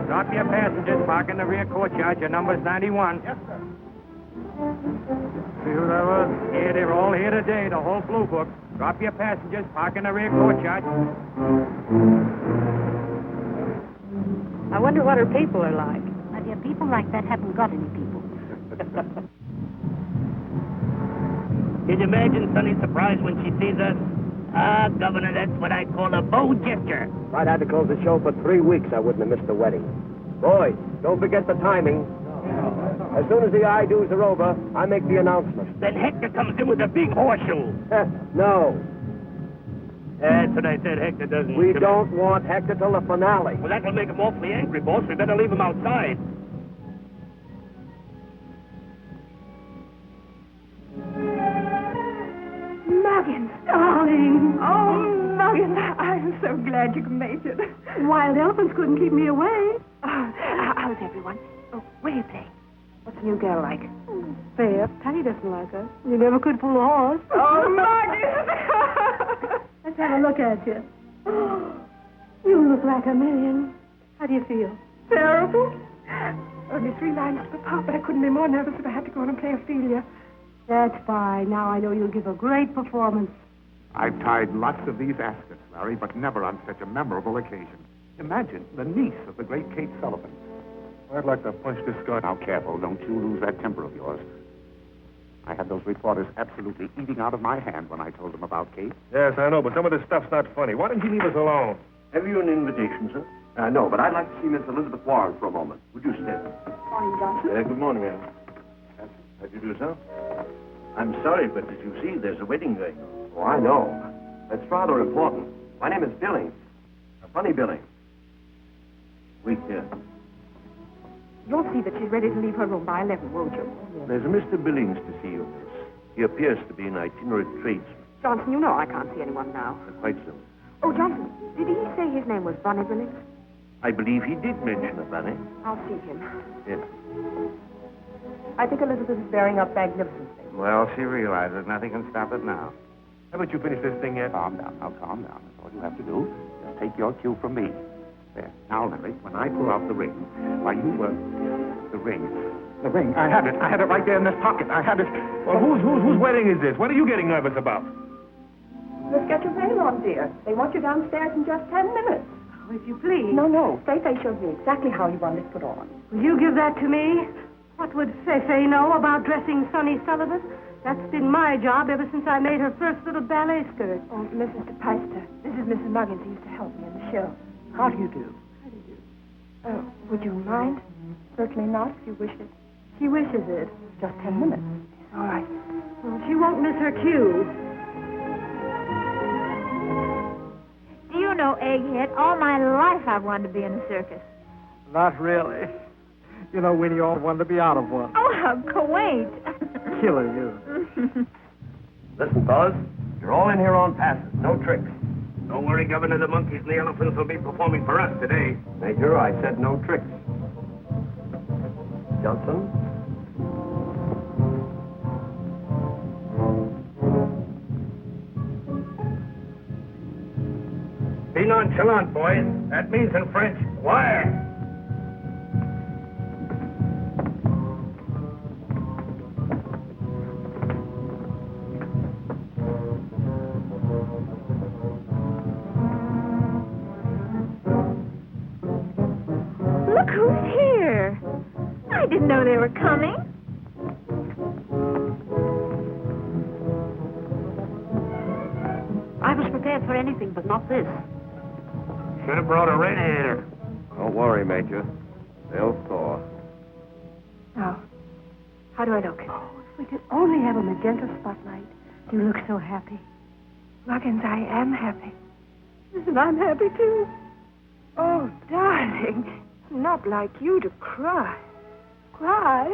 Drop your passengers. Park in the rear courtyard. Your number's 91. Yes, sir. See who that was? Yeah, they're all here today, the whole blue book. Drop your passengers. Park in the rear courtyard. I wonder what her people are like. My dear, people like that haven't got any people. Can you imagine Sonny's surprise when she sees us? Ah, Governor, that's what I call a bow gesture. If I'd had to close the show for 3 weeks, I wouldn't have missed the wedding. Boys, don't forget the timing. As soon as the I-do's are over, I make the announcement. Then Hector comes in with a big horseshoe. No. That's what I said. Hector doesn't... We don't want Hector till the finale. Well, that will make him awfully angry, boss. We better leave him outside. Muggins, darling. Oh, Muggins, I'm so glad you made it. Wild elephants couldn't keep me away. How's everyone? Oh, where are you playing? What's the new girl like? Fair. Patty doesn't like her. You never could pull a horse. Oh, Muggins! Let's have a look at you. You look like a million. How do you feel? Terrible. Only 3 lines to the part, but I couldn't be more nervous if I had to go on and play Ophelia. That's fine. Now I know you'll give a great performance. I've tied lots of these askets, Larry, but never on such a memorable occasion. Imagine the niece of the great Kate Sullivan. I'd like to punch this guy. Now, careful. Don't you lose that temper of yours. I had those reporters absolutely eating out of my hand when I told them about Kate. Yes, I know, but some of this stuff's not funny. Why don't you leave us alone? Have you an invitation, sir? No, but I'd like to see Miss Elizabeth Warren for a moment. Would you step? Morning, Johnson. Good morning, ma'am. How'd you do, sir? I'm sorry, but did you see there's a wedding going on? Oh, I know. That's rather important. My name is Billings. A funny Billings. Wait here. You'll see that she's ready to leave her room by 11, won't you? There's a Mr. Billings to see you, miss. He appears to be an itinerant tradesman. Johnson, you know I can't see anyone now. Quite so. Oh, Johnson, did he say his name was Bonnie Billings? I believe he did mention a bunny. I'll see him. Yes. I think Elizabeth is bearing up magnificently. Well, she realizes nothing can stop it now. Haven't you finished this thing yet? Calm down. Now, calm down. That's all you have to do. Just take your cue from me. There. Now, Larry, when I pull out the ring, why, you, the ring. The ring. I had it right there in this pocket. I had it. Well, whose wedding is this? What are you getting nervous about? Let's get your veil on, dear. They want you downstairs in just 10 minutes. Oh, if you please. No. Feifei showed me exactly how you want it put on. Will you give that to me? What would Feifei know about dressing Sonny Sullivan? That's been my job ever since I made her first little ballet skirt. Oh, Mrs. DePeister, this is Mrs. Muggins who used to help me in the show. How do you do? Would you mind? Certainly not, if you wish it. She wishes it. Just 10 minutes. All right. Well, she won't miss her cue. Do you know, Egghead, all my life I've wanted to be in a circus. Not really. You know, Winnie always wanted to be out of one. Oh, how quaint. Killer, you. Listen, fellas, you're all in here on passes. No tricks. Don't worry, Governor. The monkeys and the elephants will be performing for us today. Major, I said no tricks. Johnson? Be nonchalant, boys. That means in French, quiet. Look who's here. I didn't know they were coming. I was prepared for anything, but not this. Should have brought a radiator. Don't worry, Major. They'll thaw. Now, how do I look? Oh, if we could only have a magenta spotlight. You look so happy. Muggins, I am happy. And I'm happy, too. Oh, darling. Not like you to cry. Cry?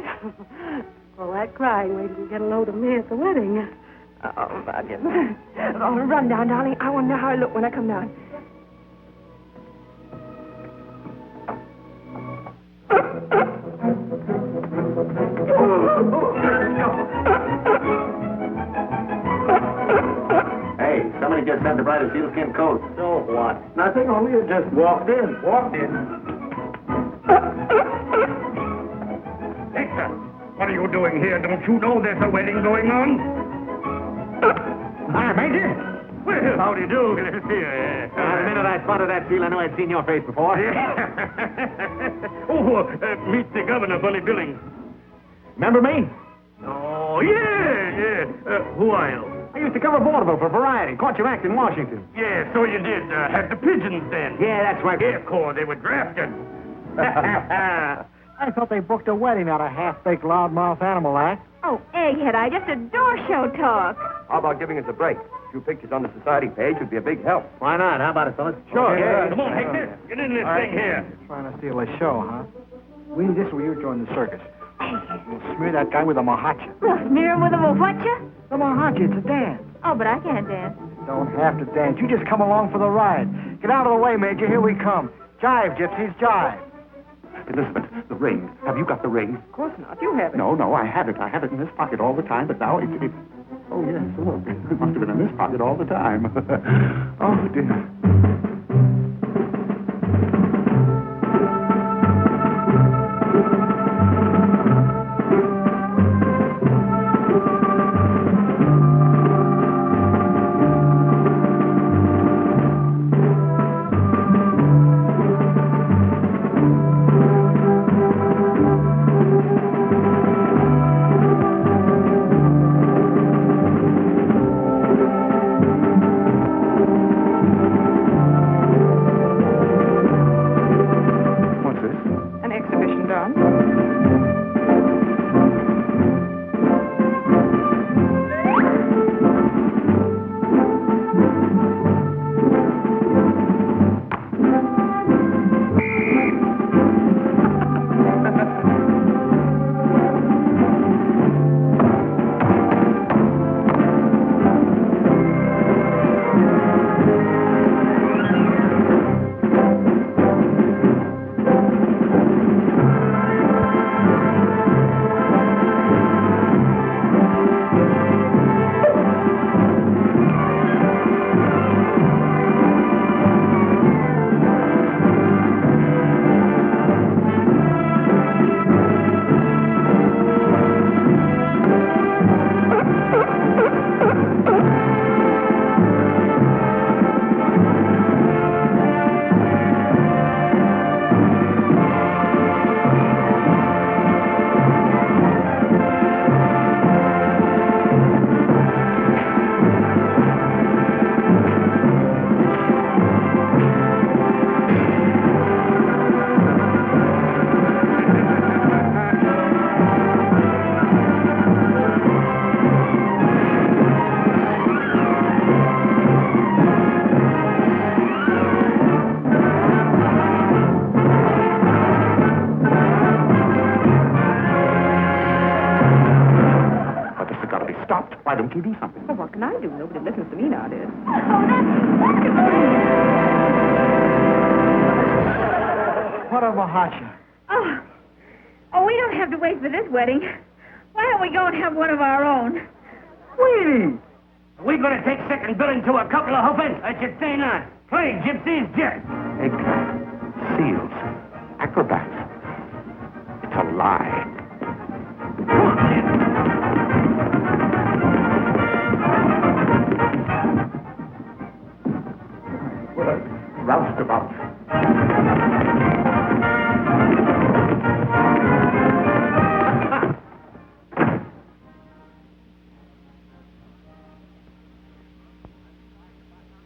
Well, that crying, wait till you get a load of me at the wedding. Oh, Muggins. Oh, run down, darling. I want to know how I look when I come down. Hey, somebody just sent the bride a sealskin coat. So what? Nothing, only you just walked in. Victor, what are you doing here? Don't you know there's a wedding going on? Hi, Major. Well, how do you do? Here. The minute I spotted that seal, I knew I'd seen your face before. Meet the governor, Bully Billings. Remember me? Oh, yeah. Who are you? I used to cover vaudeville for Variety. Caught your act in Washington. Yeah, so you did. Had the pigeons then. Yeah, that's right. Air Corps, they were drafted. I thought they booked a wedding out of half-baked loudmouth animal act. Oh, Egghead, I just adore show talk. How about giving us a break? A few pictures on the society page would be a big help. Why not? How about it, fellas? Sure. Okay, Yeah. come on, Hector. Get in this thing here. Trying to steal a show, huh? Winnie, this is where you join the circus. We'll smear that guy with a mahacha. Well, smear him with a whatcha? The mahacha, it's a dance. Oh, but I can't dance. Don't have to dance. You just come along for the ride. Get out of the way, Major. Here we come. Jive, gypsies, jive. Elizabeth, the ring. Have you got the ring? Of course not. You have it. No, I have it. I have it in this pocket all the time, but now it's... Oh, yes, look. It must have been in this pocket all the time. Oh, dear. you do something? Well, what can I do? Nobody listens to me nowadays. What a mahacha. Oh, we don't have to wait for this wedding. Why don't we go and have one of our own? Weenie! We're going to take second billing to a couple of hoopers. I should say not. Play gypsies, jet. Eggplant, seals, acrobats. It's a lie. What a roustabout.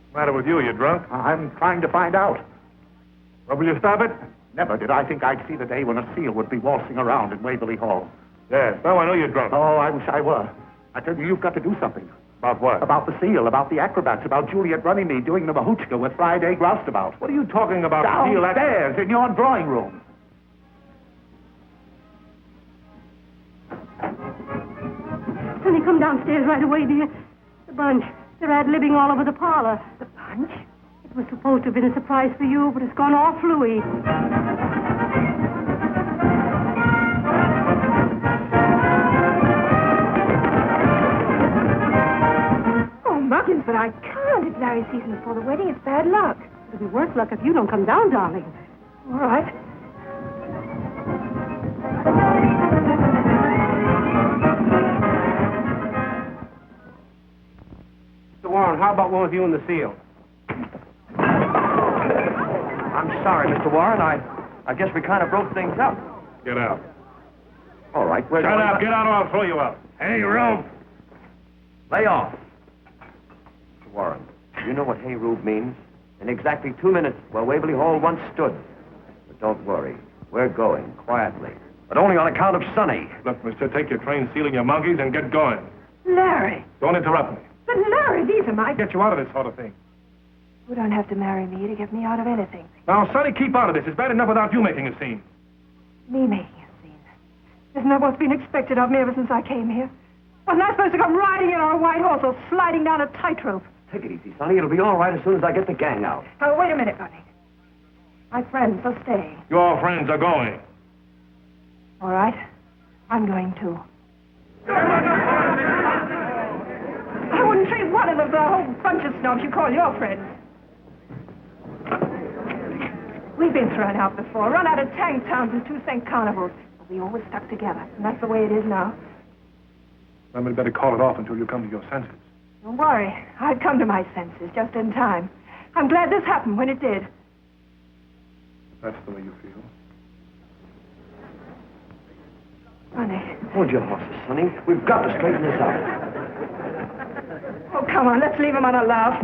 What's the matter with you? You drunk? I'm trying to find out. Well, will you stop it? Never did I think I'd see the day when a seal would be waltzing around in Waverly Hall. Yes. No, I know you're drunk. Oh, I wish I were. I tell you, you've got to do something. About what? About the seal, about the acrobats, about Juliet Runnymede doing the mahuchka with Friday Groustabout. What are you talking about? Downstairs in your drawing room. Honey, come downstairs right away, dear. The bunch. They're ad-libbing all over the parlor. The bunch? It was supposed to have been a surprise for you, but it's gone all fluey. Oh, Muggins, but I can't. If Larry sees me before the wedding, it's bad luck. It'll be worse luck if you don't come down, darling. All right. Warren, how about one with you and the seal? I'm sorry, Mr. Warren. I guess we kind of broke things up. Get out. All right, Shut up. Get out or I'll throw you out. Hey, Rube. Lay off. Mr. Warren, you know what hey, Rube means? In exactly 2 minutes, where Waverly Hall once stood. But don't worry. We're going quietly. But only on account of Sonny. Look, mister, take your train sealing your monkeys and get going. Larry. Don't interrupt me. But Larry, these are my... Get you out of this sort of thing. You don't have to marry me to get me out of anything. Now, Sonny, keep out of this. It's bad enough without you making a scene. Me making a scene? Isn't that what's been expected of me ever since I came here? Wasn't I supposed to come riding in on a white horse or sliding down a tightrope? Take it easy, Sonny. It'll be all right as soon as I get the gang out. Oh, wait a minute, Bunny. My friends are staying. Your friends are going. All right. I'm going too. I wouldn't treat one of them for a whole bunch of snobs you call your friends. We've been thrown out before, run out of tank towns and 2 cent carnivals. But we always stuck together, and that's the way it is now. Somebody better call it off until you come to your senses. Don't worry. I've come to my senses just in time. I'm glad this happened when it did. That's the way you feel. Honey. Hold your horses, Sonny. We've got to straighten this out. Oh, come on. Let's leave him on a laugh.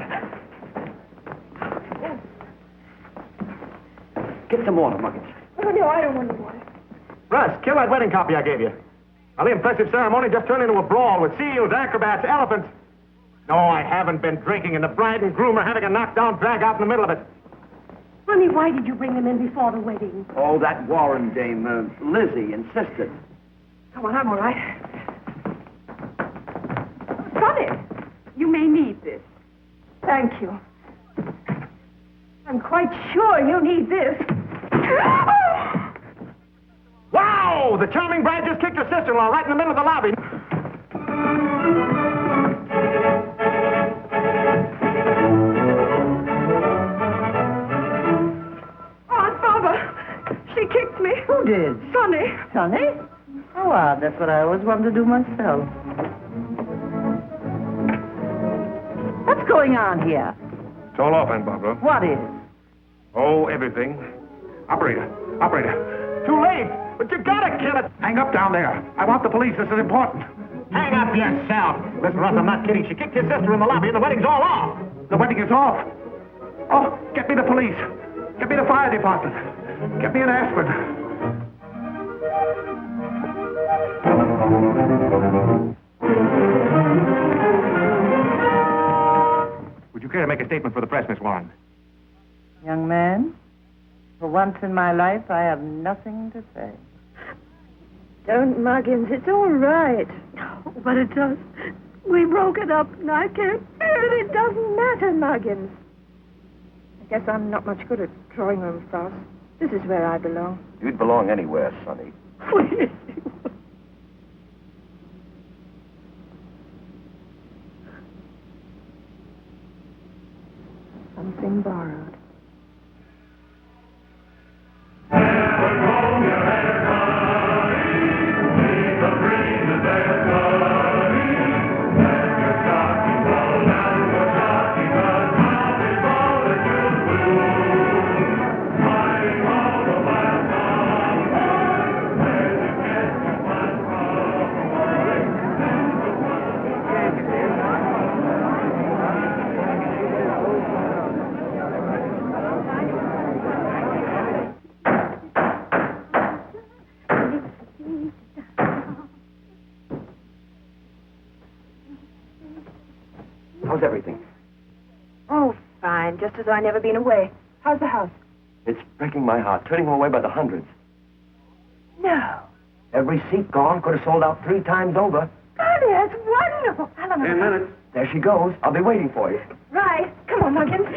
Get some water, Muggins. Oh, no, I don't want any water. Russ, kill that wedding copy I gave you. Now, the impressive ceremony just turned into a brawl with seals, acrobats, elephants. No, I haven't been drinking, and the bride and groom are having a knockdown drag out in the middle of it. Honey, why did you bring them in before the wedding? Oh, that Warren dame, Lizzie, insisted. Come on, I'm all right. Sonny, You may need this. thank you. I'm quite sure you need this. Wow! The charming bride just kicked her sister-in-law right in the middle of the lobby. Aunt Barbara, she kicked me. Who did? Sonny. Sonny? Oh, odd. That's what I always wanted to do myself. What's going on here? It's all off, Aunt Barbara. What is? Oh, everything. Operator. Too late! But you gotta kill it! Hang up down there. I want the police. This is important. Hang up yourself! Listen, Russ, I'm not kidding. She kicked your sister in the lobby and the wedding's all off! The wedding is off. Oh, get me the police. Get me the fire department. Get me an aspirin. Would you care to make a statement for the press, Miss Warren? Young man, for once in my life, I have nothing to say. Don't, Muggins. It's all right. Oh, but it does We broke it up, and I can't bear it. It doesn't matter, Muggins. I guess I'm not much good at drawing room farce. This is where I belong. You'd belong anywhere, Sonny. Please. Something borrowed. How's everything? Oh, fine. Just as though I'd never been away. How's the house? It's breaking my heart, turning them away by the hundreds. No. Every seat gone. Could have sold out 3 times over. Golly, that's wonderful. Helen. 10 minutes. There she goes. I'll be waiting for you. Right. Come on, Muggins.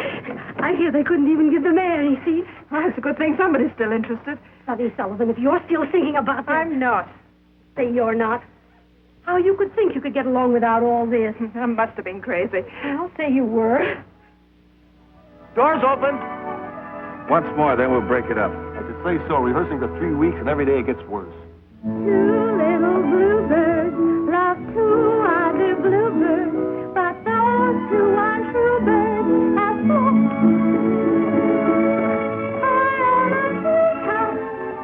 I hear they couldn't even give the mayor any seats. Well, it's a good thing somebody's still interested. Sonny Sullivan, if you're still thinking about that... I'm not. Say you're not. How you could think you could get along without all this? I must have been crazy. I'll say you were. Doors open. Once more, then we'll break it up. I should say so. Rehearsing for 3 weeks, and every day it gets worse. 2 little bluebirds love 2 other bluebirds, but those 2 are true birds as full.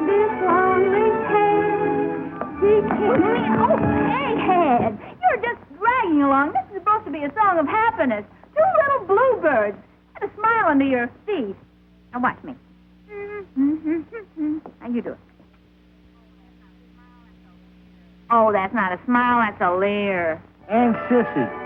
This long-lived Oh, egghead! You're just dragging along. This is supposed to be a song of happiness. 2 little bluebirds. And a smile under your teeth. Now watch me. How you do it? Oh, that's not a smile, that's a leer. And sissy.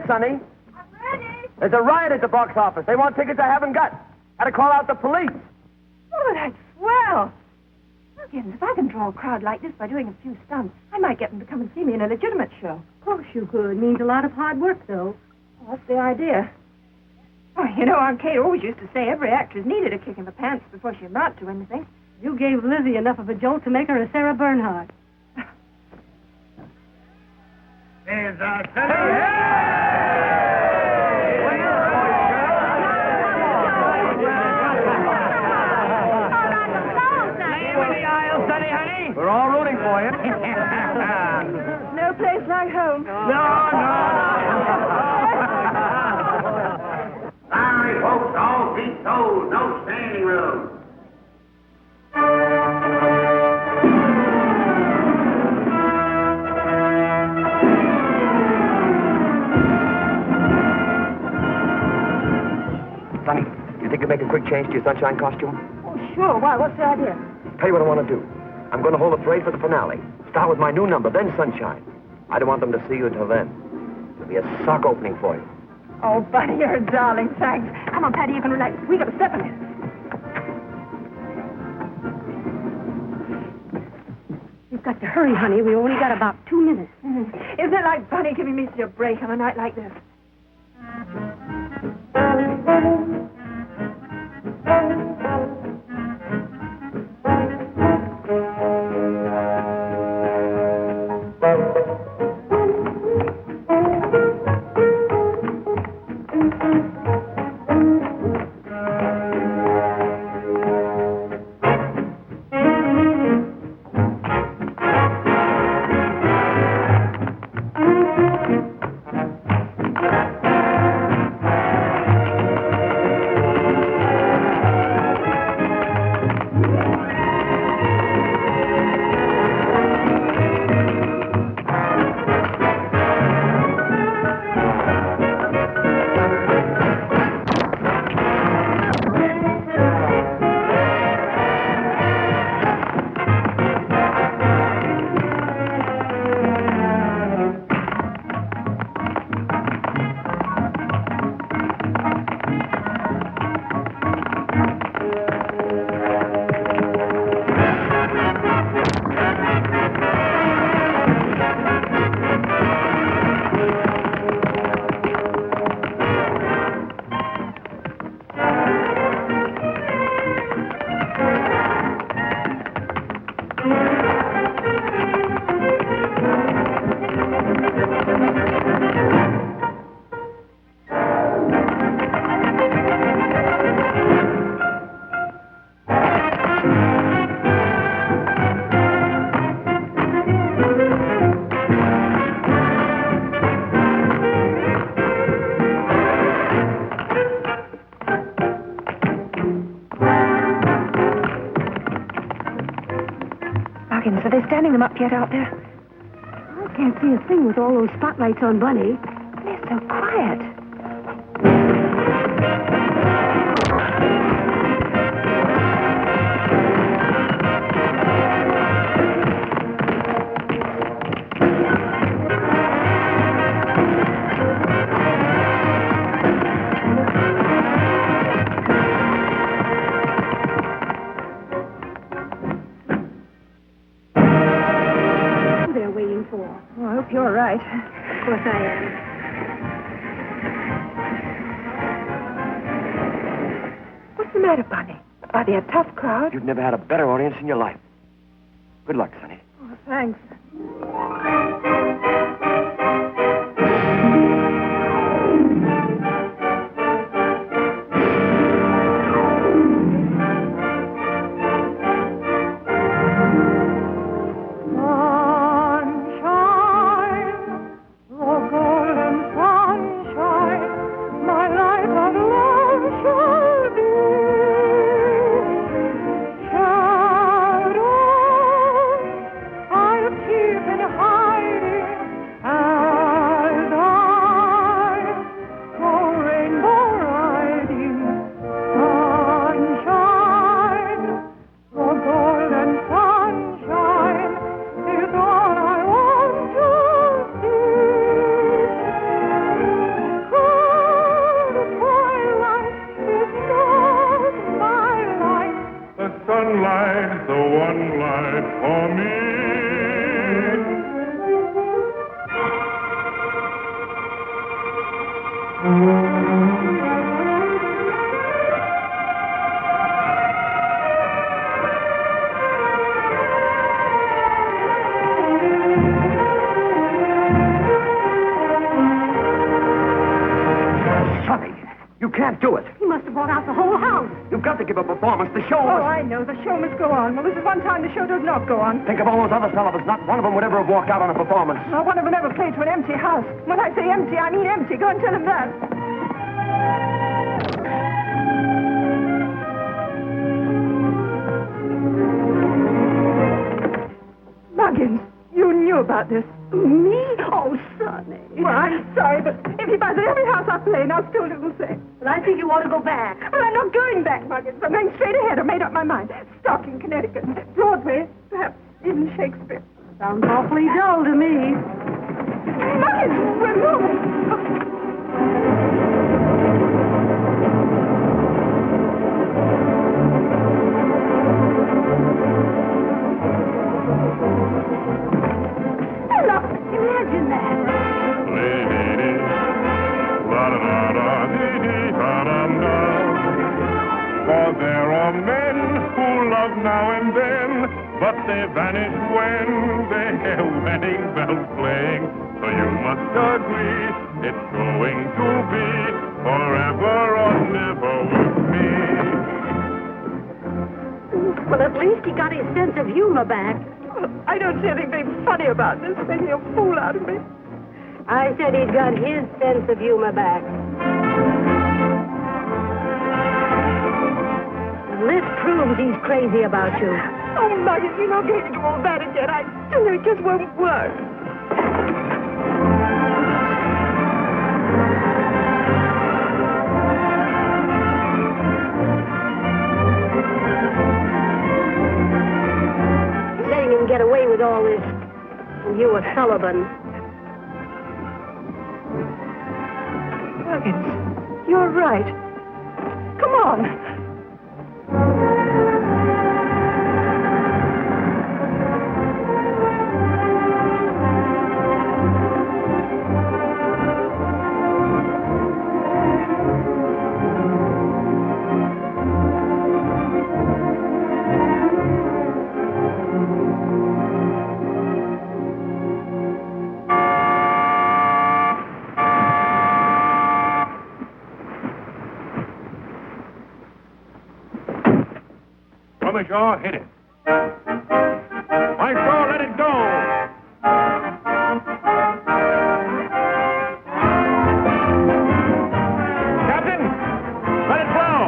Sonny. I'm ready. There's a riot at the box office. They want tickets I haven't got. Had to call out the police. Oh, that's swell. Muggins, if I can draw a crowd like this by doing a few stunts, I might get them to come and see me in a legitimate show. Of course you could. Means a lot of hard work, though. Well, what's the idea? Oh, you know, Aunt Kate always used to say every actress needed a kick in the pants before she amounted to anything. You gave Lizzie enough of a jolt to make her a Sarah Bernhardt. There's our We're all rooting for you. No place like home. No. Sorry, folks, all seats sold. No standing room. Sonny, you think you'd make a quick change to your sunshine costume? Oh, sure. Why, what's the idea? Tell you what I want to do. I'm going to hold a parade for the finale. Start with my new number, then Sunshine. I don't want them to see you until then. It'll be a sock opening for you. Oh, Buddy, you're a darling. Thanks. Come on, Patty, you can relax. We got to step in it. You've got to hurry, honey. We only got about 2 minutes. Isn't it like Bunny giving me a break on a night like this? them up yet out there? I can't see a thing with all those spotlights on Bunny. They're so quiet. Oh, I hope you're right. Of course I am. What's the matter, Bunny? Are they a tough crowd? You've never had a better audience in your life. Good luck, Sonny. Oh, thanks. I know. The show must go on. Well, this is one time the show does not go on. Think of all those other fellows. Not one of them would ever have walked out on a performance. Not one of them ever played to an empty house. When I say empty, I mean empty. Go and tell him that. Muggins, you knew about this. Me? Oh, Sonny. Well, I'm sorry, but if he buys at every house I play in, I'll still do the same. But I think you ought to go back. Well, I'm not going back, Muggins. I'm going straight ahead. I've made up my mind. Stock in Connecticut, Broadway, perhaps even Shakespeare. Sounds awfully dull to me. Muggins, we're moving. Imagine that. For there are men who love now and then, but they vanish when they hear wedding bells playing. So you must agree it's going to be forever or never with me. Well, at least he got his sense of humor back. I don't see anything funny about this, making a fool out of me. I said he'd got his sense of humor back. This proves he's crazy about you. Oh, Muggins, you're not going to do all that again. I tell you, it just won't work. Letting him get away with all this, and you were Sullivan. Muggins, you're right. Come on. Shaw, hit it. Maestro, let it go. Captain, let it blow.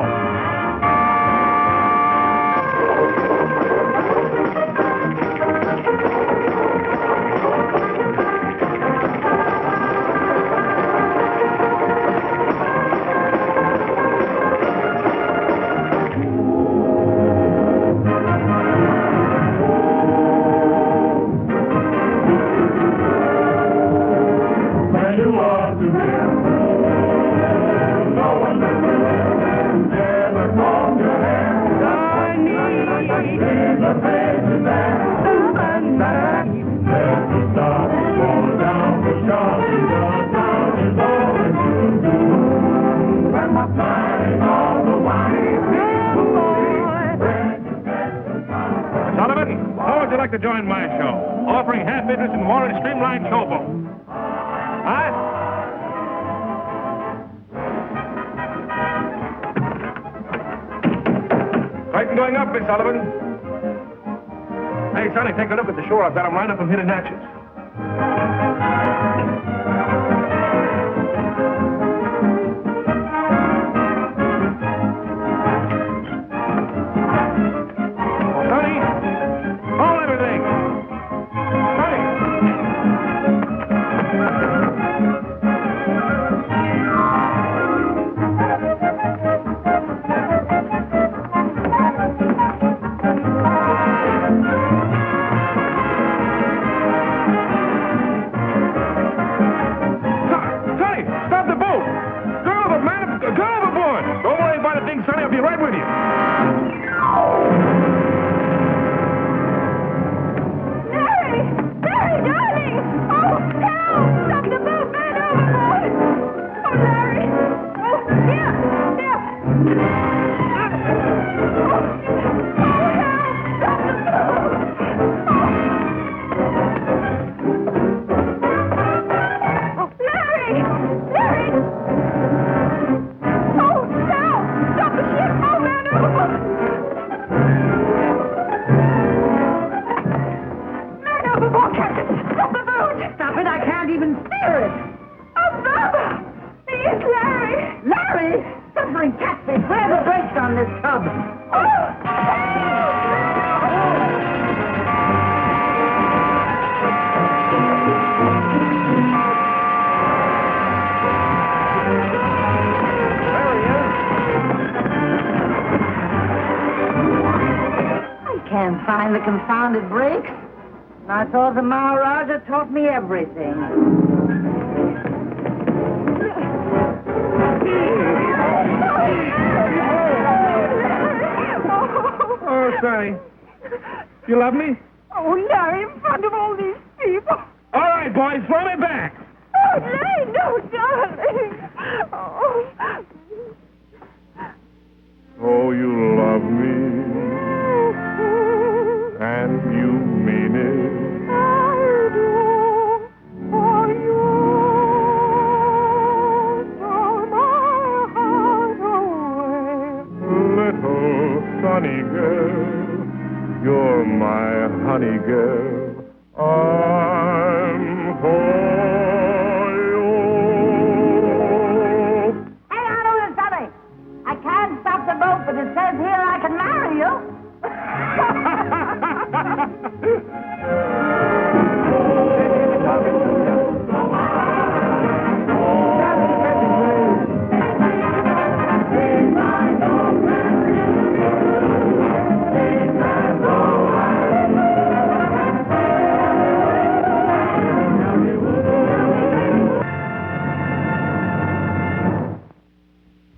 like to join my show? Offering half interest in Warren's streamlined showboat. Huh? Titan going up, Miss Sullivan. Hey, Sonny, take a look at the shore. I've got them lined up in hidden hatches. The confounded brakes. And I thought the Maharaja taught me everything. Oh, Sonny. You love me? Oh, Larry, in front of all these people. All right, boys, throw me back. Oh, Larry, no, darling. Oh. Oh, you love me. And you mean it. I do. For you stole my heart away. Little sunny girl, you're my honey girl.